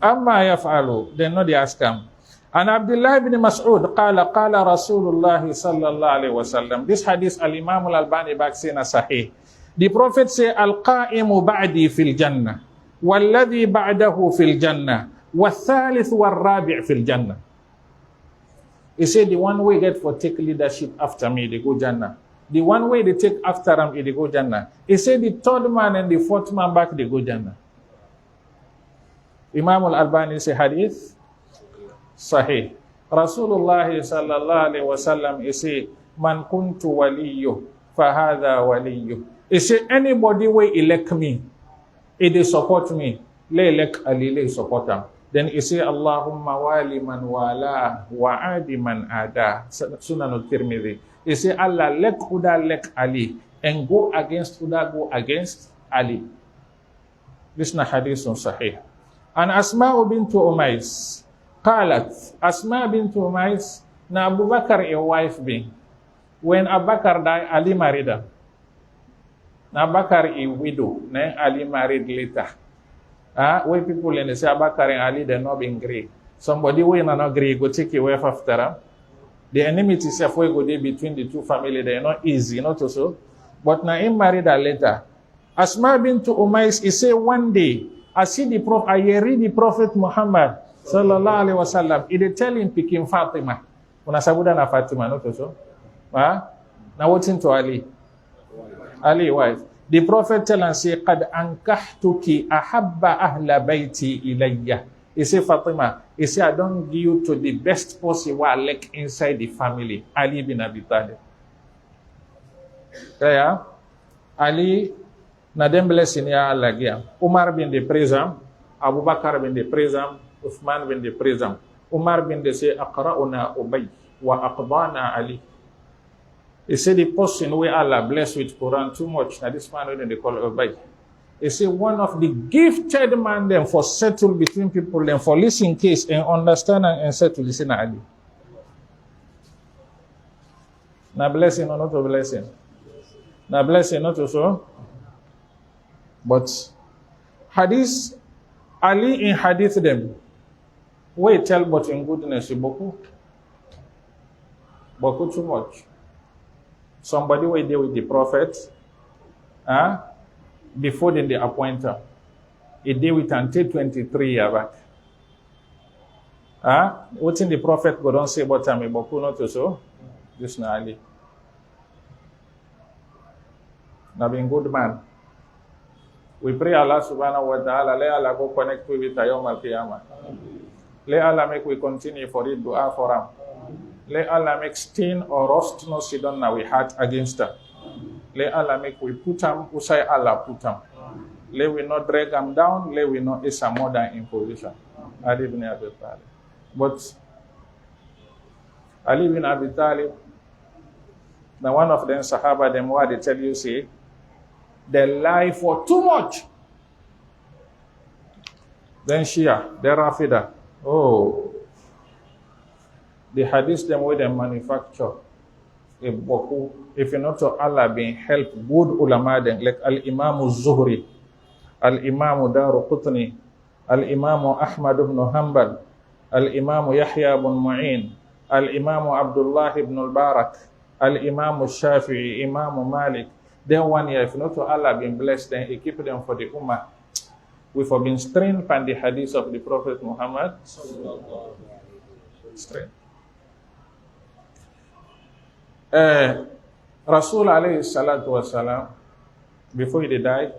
amma yaf'alu. They know they ask him. And Abdullah ibn Mas'ud, qala Rasulullah sallallahu alayhi wa sallam. This hadith, al-Imam al-Albani back saying sahih. The Prophet say, al-qa'imu ba'di fil jannah, walladhi ba'dahu fil jannah, والثالث والرابع في الجنة. He said the one way get for take leadership after me, they go Jannah. The one way they take after him, they go Jannah. He said the third man and the fourth man back, they go Jannah. Imam al-Albani say hadith sahih. Rasulullah sallallahu alaihi wasallam he say man kuntu waliyyu fahadha waliyyu. He say anybody way elect me, if they support me, they elect Ali, they support him. Then he say, Allahumma wali man wala wa adi man ada. Sunan al-Tirmidhi. He say, Allah, let Uda let Ali and go against Uda, go against Ali. This is hadith sahih. And Asma bintu Umais, qalat, Asma bintu Umais, na Abu Bakr a wife being. When Abu Bakr died, Ali married her. Na Abu Bakr a widow, then Ali married later. Where people in the say Abakar and Ali, they're not being agree. Somebody who not agree, go take a wife after them. The enmity self will go there between the two families, they're not easy, not so. But now he married her later. Asma bintu Umais, he say one day, I read the Prophet Muhammad sallallahu alaihi wasallam. He tell him picking Fatima. Una sabuda na Fatima, not so. Now what's into Ali? Ali wife. The Prophet tell and say, "Qad ankahtuki ahabba ahla bayti ilayya." He say, Fatima, he say, I don't give you to the best possible like inside the family. Ali bin Abi Talib. Kaya, Ali na dem blessing ya Allah gia. Umar bin the presam, Abu Bakar bin the presam, Uthman bin the presam. Umar bin the say, "Aqra'una Ubay wa aqdana Ali." He said the person where Allah blessed with Quran too much. Now this man when they call Ubay. He said one of the gifted man them for settle between people them for listen case and understand and settle listen Ali. Na blessing or not a blessing? Na blessing not so. But hadith Ali in hadith them. Wait tell but in goodness boku. Boku too much. Somebody were there with the Prophet before then they appoint her. He did with until 23 years back. What's in the Prophet go don't say about him, but not to so? Just na Ali. Now being good man. We pray Allah subhanahu wa ta'ala, let Allah go connect with Yawm al-Qiyamah. Let Allah make we continue for it, dua for him. Let Allah make stain or rust no sit on we heart against her. Let Allah make we put him, usai Allah put him. Let we not drag him down, let we not is a more than in position. Ali bin Abi Talib. But Ali bin Abi Talib, the one of them Sahaba, them what they tell you say, they lie for too much. Then Shia, then Rafida. Oh. The hadith them where they manufacture a boku. If you not to Allah being help good ulama then like Al-Imam Zuhri, Al-Imam Daruqutni, Al-Imam Ahmad ibn Hanbal, Al-Imam Yahya ibn Mu'in, Al-Imam Abdullah ibn al-Barak, Al-Imam Shafi'i, Imam Malik. Then 1 year, if not to Allah being blessed, then he keep them for the Ummah. We've been strained from the hadith of the Prophet Muhammad. Strained. Rasul alayhi salatu wasalam, before he died,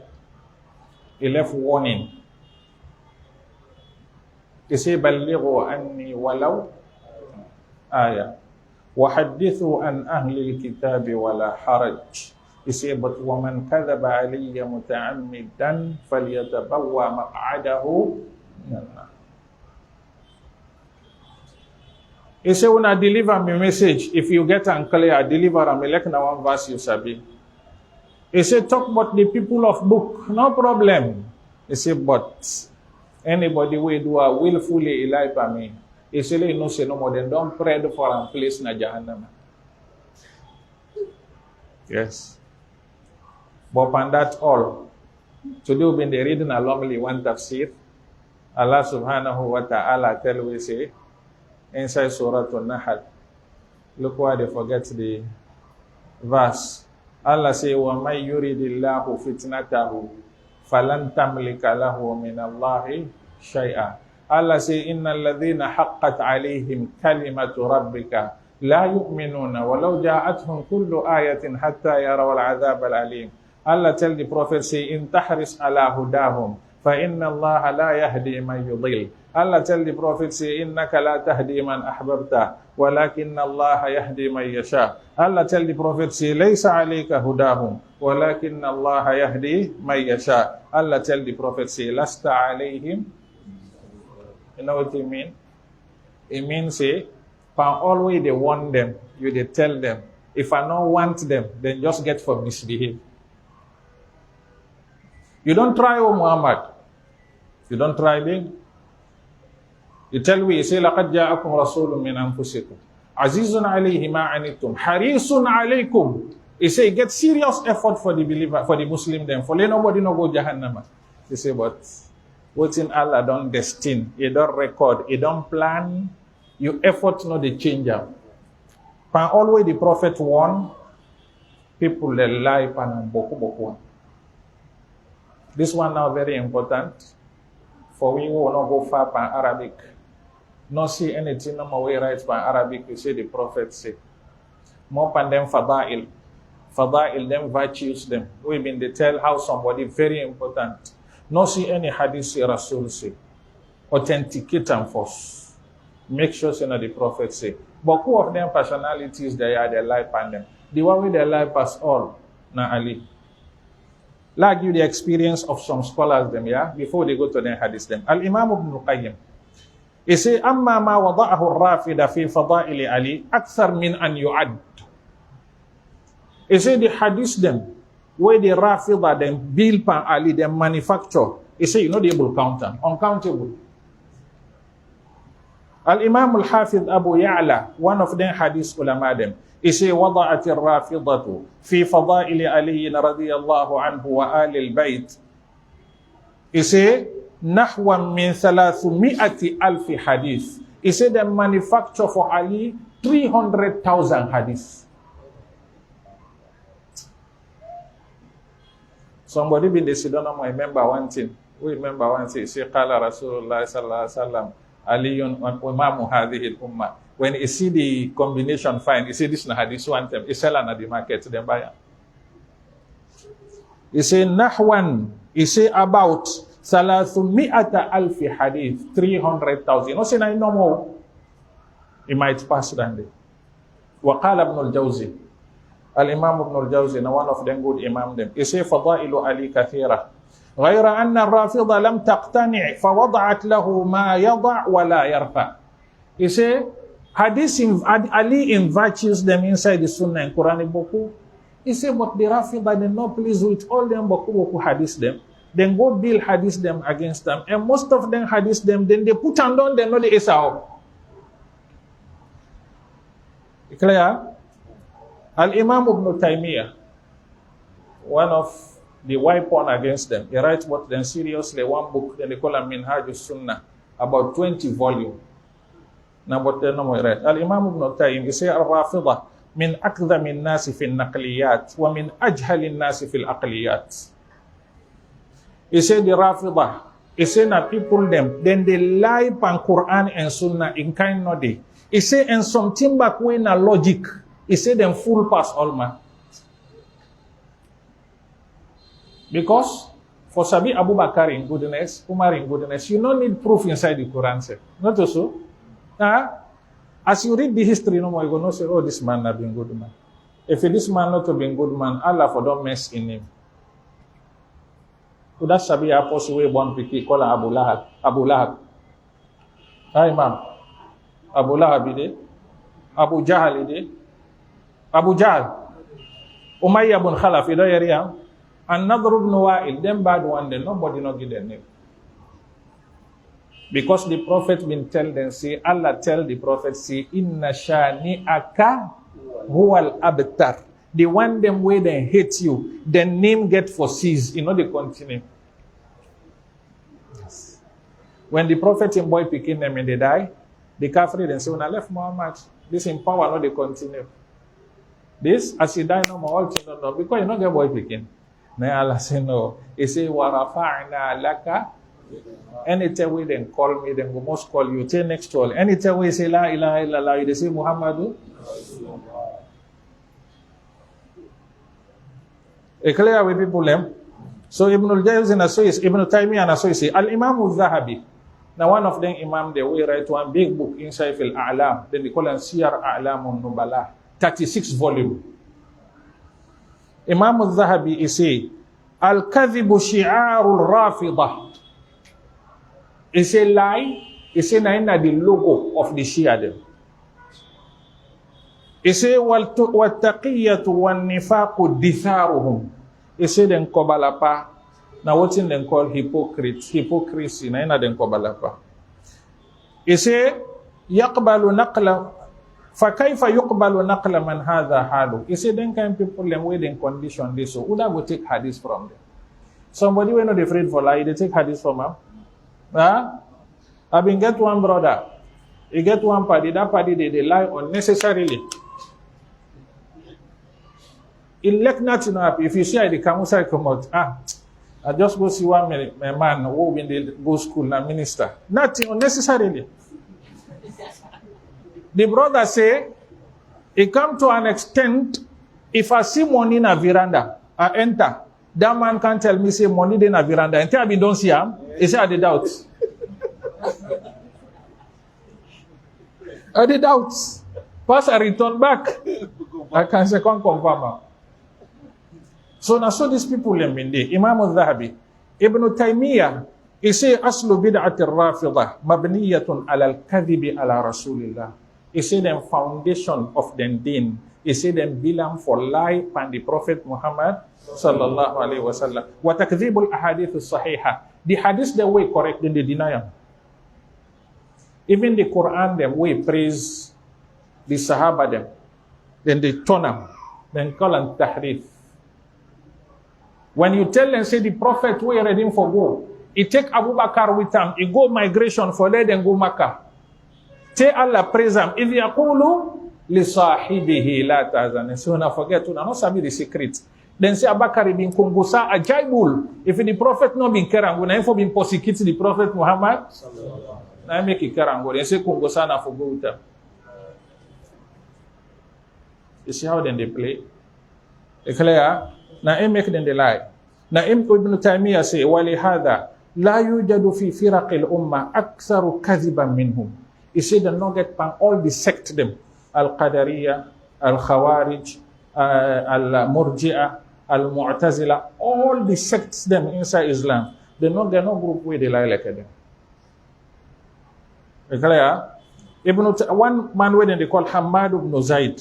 he left warning. He said, "Ballighu anni walau aya, wa hadithu an ahli al-kitab wala haraj." He said, "But waman kadhaba alayya muta'ammidan falyatabawwa maq'adahu minan nar." He said, when I deliver my message, if you get unclear, deliver me like na one verse you sabi. He said, talk about the people of book, no problem. He said, but anybody will do a willfully lie by me. He said, you know, say no more than don't pray for a place na Jahannam. Yes. But upon that all, today we've been reading a lovely one tafsir. Allah subhanahu wa ta'ala tell we say, inside Surah An-Nahl, look why they forget the verse. Allah say, وَمَنْ يُرِدِ اللَّهُ فِتْنَتَهُ فَلَنْ تَمْلِكَ لَهُ مِنَ اللَّهِ شَيْئًا. Allah say, إِنَّ الَّذِينَ حَقَّتْ عَلَيْهِمْ كَلِمَةُ رَبِّكَ لَا يُؤْمِنُونَ وَلَوْ جَاءَتْهُمْ كُلُّ آيَةٍ حَتَّى يَرَوْا الْعَذَابَ الْأَلِيمَ. Allah tell the Prophet, say, إِن تَحْرِصْ عَلَى هُدَاهُمْ فَإِنَّ اللَّهَ لَا يَهْدِي مَنْ يُضِلُّ. Allah tell the Prophet, say, إِنَّكَ لَا تَهْدِي مَنْ أَحْبَبْتَ وَلَكِنَّ اللَّهَ يَهْدِي مَنْ يَشَاءُ. Allah tell the Prophet, say, لَيْسَ عَلَيْكَ هُدَاهُمْ وَلَكِنَّ اللَّهَ يَهْدِي مَنْ يَشَاءُ. Allah tell the Prophet, say, لَسْتَ عَلَيْهِمْ. You know what it means? It means, say, always they want them, you they tell them. If I don't want them, then just get for misbehave. You don't try, O Muhammad. You don't try them. You tell me, you say, لَقَدْ جَاءَكُمْ رَسُولٌ مِّنْ أَنفُسِكُمْ عَزِيزٌ عَلَيْهِ مَا عَنِتُّمْ حَرِيصٌ عَلَيْكُمْ. He say, get serious effort for the believer, for the Muslim then. For let nobody no go Jahannam. He say, but what's in Allah don't destine, He don't record, He don't plan, your effort no the change out. But always the Prophet warn people that lie pan boku. This one now very important. For we will not go far pan Arabic. Not see anything no more way right pan Arabic. You say the Prophet say. More pan them fada'il. Fada'il them virtues them. We been they tell how somebody very important. Not see any hadith say Rasul say. Authenticate them first. Make sure say the Prophet say. But who of them personalities they are their life and them? The one with their life as all. Na Ali. Like you the experience of some scholars them, yeah, before they go to their hadith them. Al-Imam Ibn Qayyim. He say, أما ما وضعه الرافضة في فضائل علي أكثر من أن يعد. He say the hadith them, where the Rafida them build pan Ali, them manufacture. He say, you know the able count them, uncountable. Al-Imam Al-Hafidh Abu Ya'la, one of them hadith ulama them, he say, وضعت الرافضة في فضائل علي رضي الله عنه وآل البيت. He say, نحو من 300,000 hadith. He say they manufacture for Ali 300,000 hadith. Somebody been they don't know, I remember one thing. We remember one thing. Say, Qala Rasulullah sallallahu alaihi wasallam, Aliyun imamu hadhihi al-ummah. When you see the combination fine, you see this na hadith one time, you sell at the market, then buy it. You say nahwan, you say about 300,000 hadith, 300,000. You know, say no more. It might pass that day. Waqala Ibn al-Jawzi. Al-Imam Ibn al-Jawzi, one of them good imam them. He say fadailu Ali kathira. غير أن الرافضة لم تقتنع فوضعت له ما يضع ولا يرفع. He say hadith Ali virtues them inside the Sunnah and Quranic book. He say, but the Rafida they not pleased with all them boku hadith them. Then go build hadith them against them. And most of them hadith them, then they put on down, they know the Esau. Clear? Al-Imam Ibn Taymiyyah, one of the weapon against them, he writes about them seriously, one book, then they call him Minhaj Sunnah, about 20 volumes. Now, but they know right. Al-Imam Ibn Taymiyyah, he say, Al-Rafida, min akdham an-nas fi an-naqliyat, wa min ajhal an-nas fi al-aqliyat. He said the Rafida, he said that people them, then they lie pan Quran and Sunnah in kind no day. He said, and something back when a logic, he said them full pass all man. Because for Sabi Abu Bakr in goodness, Umar in goodness, you don't need proof inside the Quran. Say. Not so. As you read the history, no more you go say, oh, this man not been good man. If this man not to be good man, Allah for don't mess in him. So that's Sabi Apostle way born piki call Abu Lahab. Abu Lahab. Hi, Imam. Abu Lahab ide. Abu Jahal ide. Abu Jahal. Umayyah bin Khalaf ide area. Another ibn Wa'il. Them bad one day. Nobody not give their name. Because the prophet been tell them, say, Allah tell the prophet, say, Inna shani'aka huwal abtar. The one them way they hate you, the name get for cease. You know they continue. Yes. When the prophet and boy picking them and they die, the kafir then say, when I left Muhammad, this in power, no they continue. This, as he die, no more, all things no, because you don't get boy picking. Now Allah say no. He say, Warafa'na laka. Anytime we then call me, then we must call you. Say next to all. Anytime we say La ilaha illallah, they say Muhammadu. A clear way people them. So Ibn al-Jawzi and Assois, Ibn Taymiyyah and Assois, Al-Imam al-Zahabi. Now one of them Imam, they will write one big book inside Al-A'lam. Then they call it Siyar A'lam al-Nubala. 36 volume. Imam al-Zahabi is say, Al-Kadhibu shi'arul rafidah. It's a lie. It's a the logo of the Shia them. It's a wattaqiyatu wan nifaqu ditharuhum. It's a den kobalapa. Now what's in them called hypocrisy. Na ina den kobalapa. It's a yaqbalu naqla. Fakaifa yuqbalu naqla man hadha halu. It's a den kind people them way den condition this. So Uda go take hadith from them. Somebody when not afraid for lie, they take hadith from them. I been get one brother. He get one party. That party they lie unnecessarily. In like nothing happen. If you see the Kamusa come out, I just go see one man who been the go school na minister. Nothing unnecessarily. The brother say, it come to an extent. If I see money in a veranda, I enter. That man can't tell me say money in a veranda. Until I been don't see him. He say I did doubt. I did doubt. Pass I return back. I can say can't confirm. So now so these people in Mindi, Imam al-Zahabi, Ibn Taymiyyah, he say aslu bid'at al-rafidah mabniyatun ala al-kadhibi ala Rasulillah. He say them foundation of them deen. He say them belong for lie and the Prophet Muhammad sallallahu alaihi wasallam. Wa takdhibul ahadith as-sahihah. The hadith the way correct, then they deny them. Even the Quran them way praise the Sahaba them. Then they turn them. Then call them tahrif. When you tell them, say the Prophet we ready for go. He take Abu Bakr with him. He go migration for there, then go Makkah. Say Allah praise him. If yaqulu li sahibihi la tahzan. So now forget to not sabi the secret. Then say Abakari bin Kungusa ajaibul. If the Prophet no bin kerangu, na info bin prosecute the Prophet Muhammad, na make kerangu. Then say Kungusa na for go with. You see how then they play? Clear? Na make them they lie. Na Ibn Taymiyyah say wali hada la yujadu fi firaq al-umma aktharu kadhiban minhum. He said the nugget pan all the sect them al-Qadariyah, al-Khawarij, al-Murji'ah, al-Mu'tazila, all the sects them inside Islam. They're no group where they lie like them. One man when they call Hamad ibn Zayd.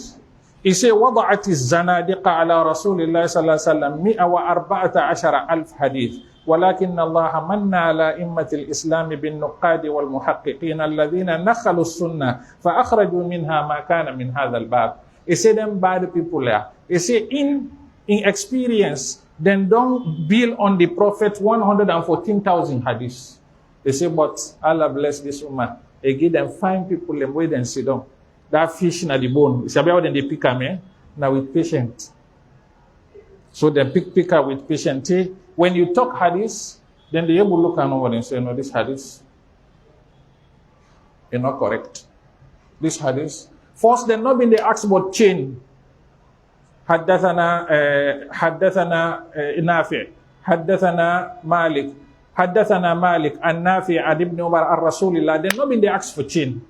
He said, وضعت الزنادقة على رسول الله صلى الله عليه وسلم 114,000 حديث ولكن الله من على إمة الإسلام بالنقاد والمحققين الذين نخلوا السنة فأخرجوا منها ما كان من هذا الباب. He said them bad people there. He said in experience, then don't build on the Prophet 114,000 hadiths. They say, but Allah bless this woman. He give them fine people and wait and sit down. That fish na the bone. It's about when they pick them, now with patient. So they pick her with patient. When you talk hadith, then they able look over and say, no, this hadith is not correct. This hadith. First, they're not been they ask about chain. حدثنا نافع حدثنا مالك عن نافع عن ابن عمر عن رسول الله. Then not been they ask for change.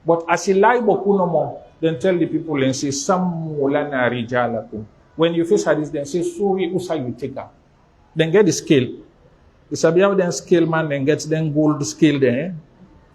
But as he lie bokunomo, then tell the people and say, Sammu lana rijalakum. When you face hadith, then say, Suri usa you take her. Then get the scale. The Sabiya then scale man, then gets then gold scale there.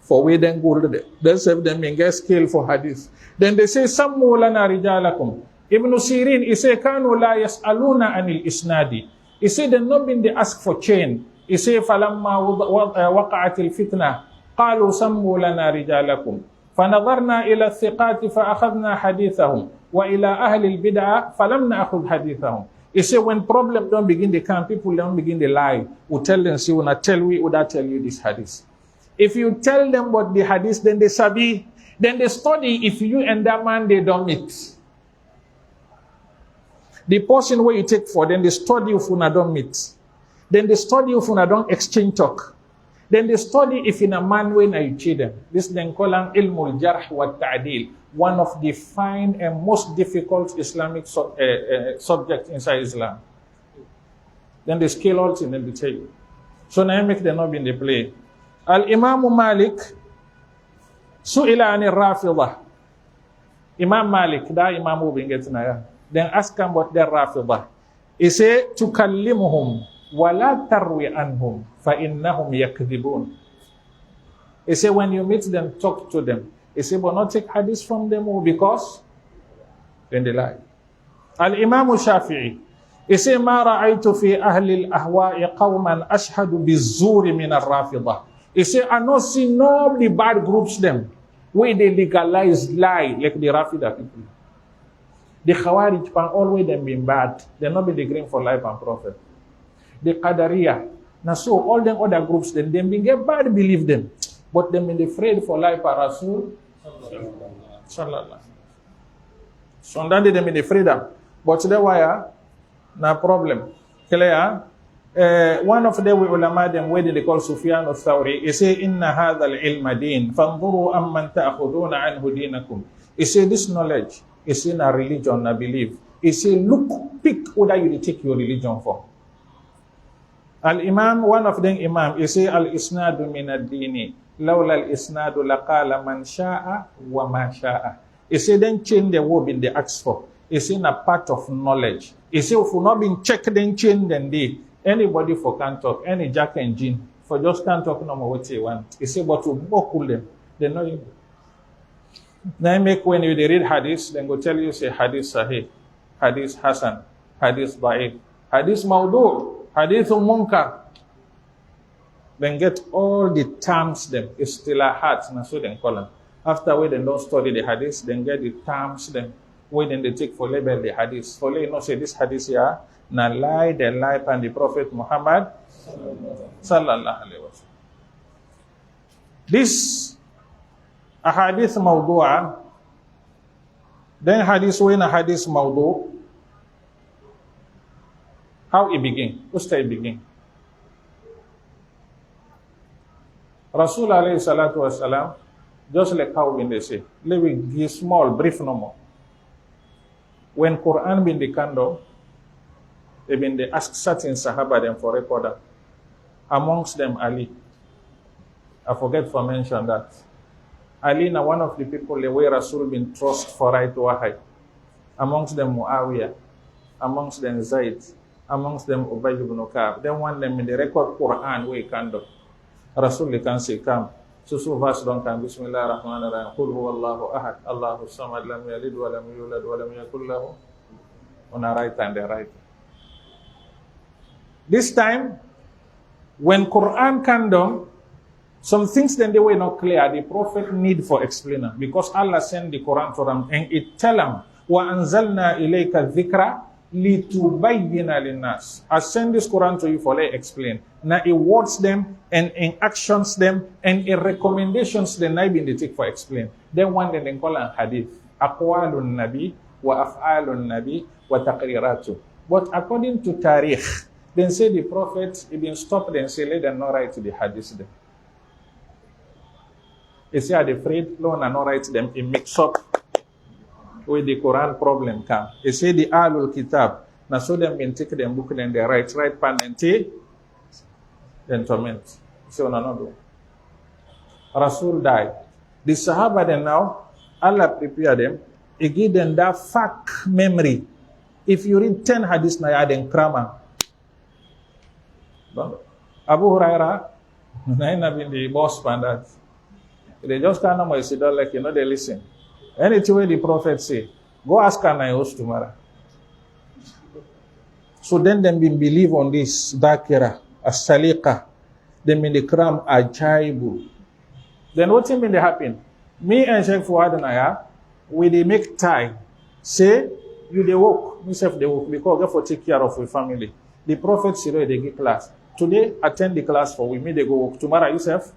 For way then gold there. Then save them and get scale for hadith. Then they say, Sammu lana rijalakum. Ibn Sirin, he say, Kanu la yas'aluna anil isnadi. He say, then not been they ask for chain. He say, Falamma waqa'atil fitna. Qalu sammu lana rijalakum. فنظرنا إلى الثقات فأخذنا حديثهم وإلى أهل البدع فلم نأخذ حديثهم. He said when problem don't begin to come, people don't begin to lie. We tell them, see, when I tell we, would I tell you this hadith? If you tell them what the hadith, then they sabi, then they study. If you and that man, they don't meet. The person where you take for, then they study if you don't meet. Then they study if you don't exchange talk. Then they study if in a man way you cheat them. This then call an ilmul jarh wa ta'dil, one of the fine and most difficult Islamic subjects inside Islam. Then they scale all in and they tell you. So now make them not in the play. Al-Imam Malik su'ila anir Rafidah. Imam Malik, da Imam Ubin gets na. Then ask him about their Rafidah. He say, tukallimuhum wala tarwi anhum fa innahum yakdhibun. He say when you meet them, talk to them. He say but not take hadith from them because then they lie. Al-Imam Shafi'i, he say ma ra'aytu fi ahli al-ahwa'i qawman ashhadu biz-zuri min ar-Rafidah. He say I not see no the bad groups them where they legalize lie like the Rafidah people. The Khawarij pan always them being bad. They not be the green for life and prophet. The Qadariya. Now so all them other groups then been get bad believe them. But them been afraid for life for Rasul Sallallahu. So that they been afraid of. But today why no problem. Clear? One of the ulama them where they call Sufyan al-Thawri, he say inna hadha al-ilma din fanzuru amman ta'khuduna anhu dinakum. He say this knowledge is in a religion, a belief. He say look, pick whether you take your religion for. Al-Imam, one of them Imam, he say al-isnadu min ad-dini lawla al-isnadu laqala man sha'a wa ma sha'a. He say then change the word in the ask for. He say in a part of knowledge. He say if you not been checked then change then they anybody for can talk, any Jack and Jean for just can't talk no more what they want. He say but to buckle them, they know you. Now make when you read hadith, then go tell you say hadith sahih, hadith hasan, hadith da'if, hadith mawdu', hadith munkar. Then get all the terms them, istilahat, na so then call them. After we then don't study the hadith, then get the terms them, where then they take for label the hadith. For you know say this hadith here, na lie the life and the Prophet Muhammad sallallahu alaihi wasallam. This a hadith mawdu'a, then hadith when a hadith mawdu', how it begin? What's it begin? Rasul alayhi salatu wasalam, just like how when they say, let me give small, brief no more. When Quran been the candle, they been they ask certain Sahaba them for recorder. Amongst them Ali. I forget to mention that. Ali na one of the people the way Rasul been trust for right wahay. Amongst them Muawiyah, amongst them Zaid, amongst them Ubay ibn Ka'ab. Then one them in the record Quran way candle. Rasul can say come. So verse don't come. Bismillah ar-Rahman ar-Rahim. Qul huwallahu ahad. Allahu samad lam yalid wa lam yulad wa lam yakul lahu. On a right and the right. This time, when Quran came down, some things then they were not clear. The Prophet need for explainer because Allah sent the Quran to them and it tell them, "Wa anzalna ilayka dhikra litubayyina linnas." I send this Quran to you for they explain. Now it words them and in actions them and in recommendations them I been they take for explain. Then one then they call an hadith, aqwalun nabi wa af'alun nabi wa taqriratu. But according to Tariq, then say the Prophet he been stopped and say let them not write the hadith them. He say are afraid Lord and not write them in mix up with the Quran problem come. He say the Ahlul Kitab Na so them been take them book then they right pan and tea, then torment. So no do. Rasul died. The Sahaba then now, Allah prepare them, He give them that fact memory. If you read 10 hadiths na ya then krama. Abu Huraira, na been the boss for that. They just kind of sit down like, they listen. Anything where the Prophet say, go ask Anayos tomorrow. So then them been believe on this Dakira, as-Salika, them in the Kram Ajaibu. Then what thing been they happen? Me and Sheikh Fuad and I, we they make time. Say, you they work, myself they work, because they for take care of your family. The Prophet say they give class. Today, attend the class for we, me they go work. Tomorrow, yourself,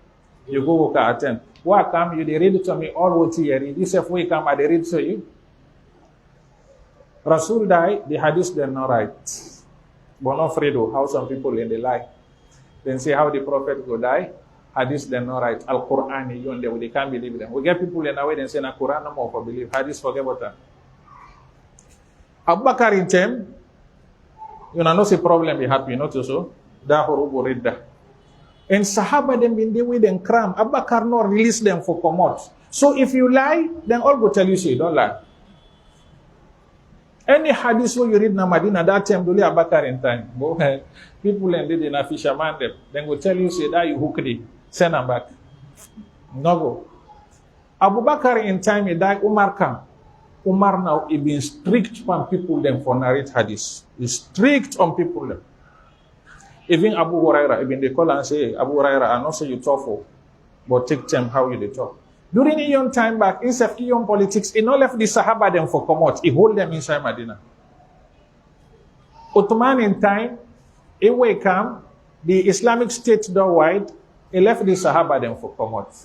you go work and attend. Why come you, they read to me all what you read. Yourself, we come and they read to you. Rasul died, the hadith they're not right. But not Fredo, how some people in the lie. Then see how the Prophet go die, hadith they're not right. Al-Quran, you and they can't believe them. We get people in our way, then say, na Quran no more for believe. Hadith, forget about that. Abu Bakr in them, you know, no see problem, be happy, not so. And Sahaba them been there with them cram. Abu Bakr not release them for commot. So if you lie, then all go tell you say don't lie. Any hadith where you read na Madina that time do Abu Bakr in time. People and did in a fisherman them. Then go tell you say that you hooked it. Send them back. No go. Abu Bakr in time he died. Umar come. Umar now he been strict on people them for narrate hadith. He's strict on people them. Even Abu Huraira, even they call and say, Abu Huraira, I know say you talk for, but take time how you they talk. During Iyon time back, instead of Iyon politics, he not left the Sahaba them for come out. He hold them inside Medina. Ottoman in time, he way come, the Islamic State door wide, he left the Sahaba them for come out.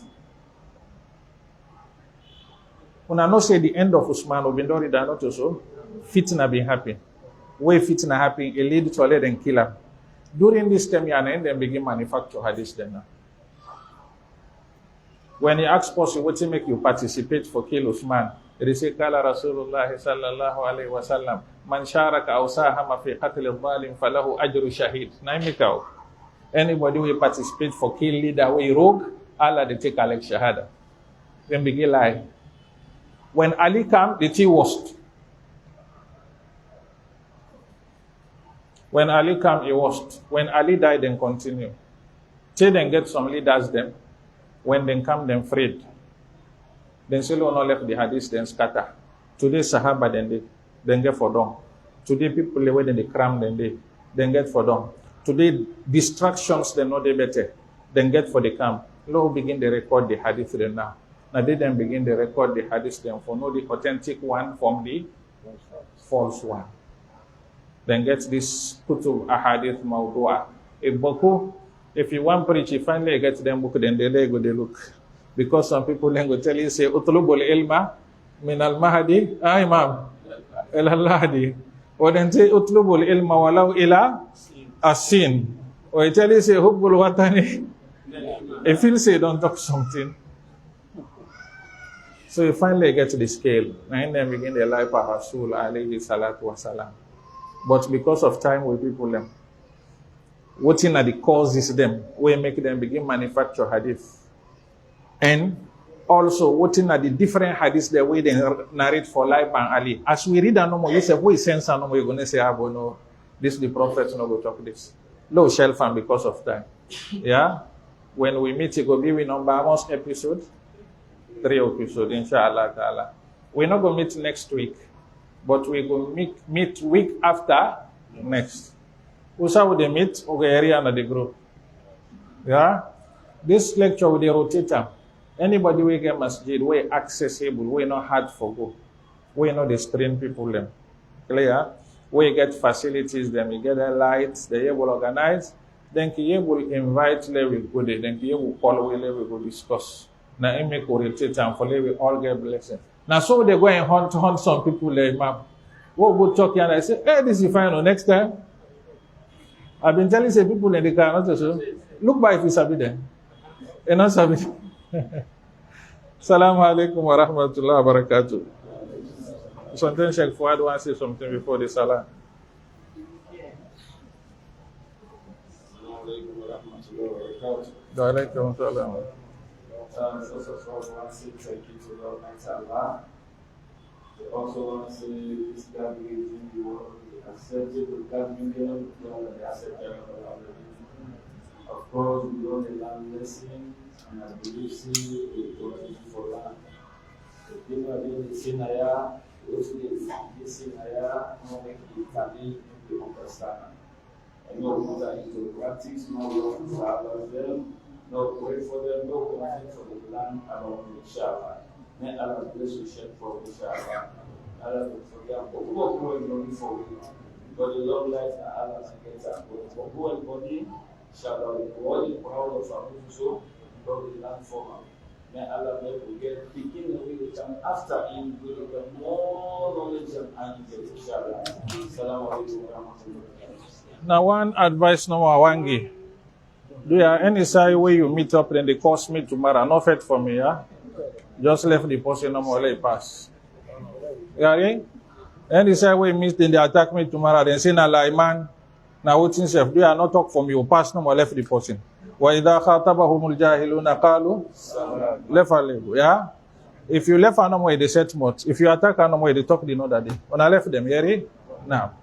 When I know say the end of Usman, Obindori da not also, fitna been happen. Way fitna happen, he lead to let them kill him. During this time, and then begin manufacture hadith then now. When he asks person, what to make you participate for kill Usman? They say, Kala Rasulullah sallallahu alayhi wa sallam, Man sharaka aw sahama fi qatl al-zalim falahu ajru shahid. Naimikao. Anybody who participate for kill leader way rogue, Allah they take Alex Shahada. Then begin lie. When Ali came, the tea washed. When Ali came, he washed. When Ali died, then continue. Till then get some leaders them. When they come, then freed. Then still not left the hadith, then scatter. Today Sahaba then get for them. Today people away then they cram then get for them. Today distractions then not they better. Then get for the camp. Now begin to record the hadith then now. Now they then begin to record the hadith then for know the authentic one from the false one. Then get this kutub ahadith mawdu'a. If you want preach, you finally get them book, then they go they look. Because some people then go tell you, say, utlubul ilma min al-mahdi, imam, al-lahdi. Or then say, utlubul ilma walau ila asin. Or you tell you, say, hubbul watani. If you say, don't talk something. So you finally get to the scale. And then begin their life of Rasul alayhi salatu wasalam. But because of time with people them, what in are the causes them, we make them begin manufacture hadith. And also what in are the different hadiths the way they narrate for life and Ali. As we read no more, you say, we sense no more, you're going to say, no, this the prophet no go talk this. Low shelf and because of time. Yeah? When we meet, it will be with number almost episode 3 episode, inshallah ta'ala. We're not going to meet next week. But we go meet week after next. Usa would they meet over area under the group. Yeah? This lecture with the rotator. Anybody we get masjid, we accessible, we not hard for go. We know the strain people them. Clear? We get facilities them, we get the lights, they able organize, then we able invite we go there, then we able call we go discuss. Now it make rotator for we all get blessing. Now, so they go and hunt some people like map. What good talk and I say, hey, this is final next time. I've been telling some people in the car, not so. Look by if you sabi them. And not sabi. Assalamu alaikum wa rahmatullahi wa barakatuh. Sometimes Sheikh Fuad wants to say something before the salah. Walaikum salam. First of all, I want to say thank you to the Almighty Allah. I also want to say this gathering in the world, acceptable gathering, the acceptable of Of course, we all learn lessons, and I believe we continue for learn. The people are doing the sinaya, those days, the sinaya, no make it family to understand. And no put that into practice, no love to Allah them, no pray for them, no complain for the land around inshallah. May Allah bless you, shed for inshallah. Allah will forgive, but we will grow in money for you. But the long life that Allah can get that. But for who and body, inshallah, we are all proud of our so, but the land former. May Allah make we get begin away with them after him, we will get more knowledge and answers, inshallah. Assalamu alaikum wa rahmatullahi. Now, one advice no Wangi. Do you have any side where you meet up then they cost me tomorrow? Not fit for me, yeah? Just left the person no more let pass. Yeah, any side where you meet then they attack me tomorrow, then say na lie man. Now what self do you not talk for me, you pass no more left the person. Wa idha khatabahumul jahiluna qalu left, yeah? If you left no more they set much. If you attack no more they talk the other day. When I left them, yeah? Now.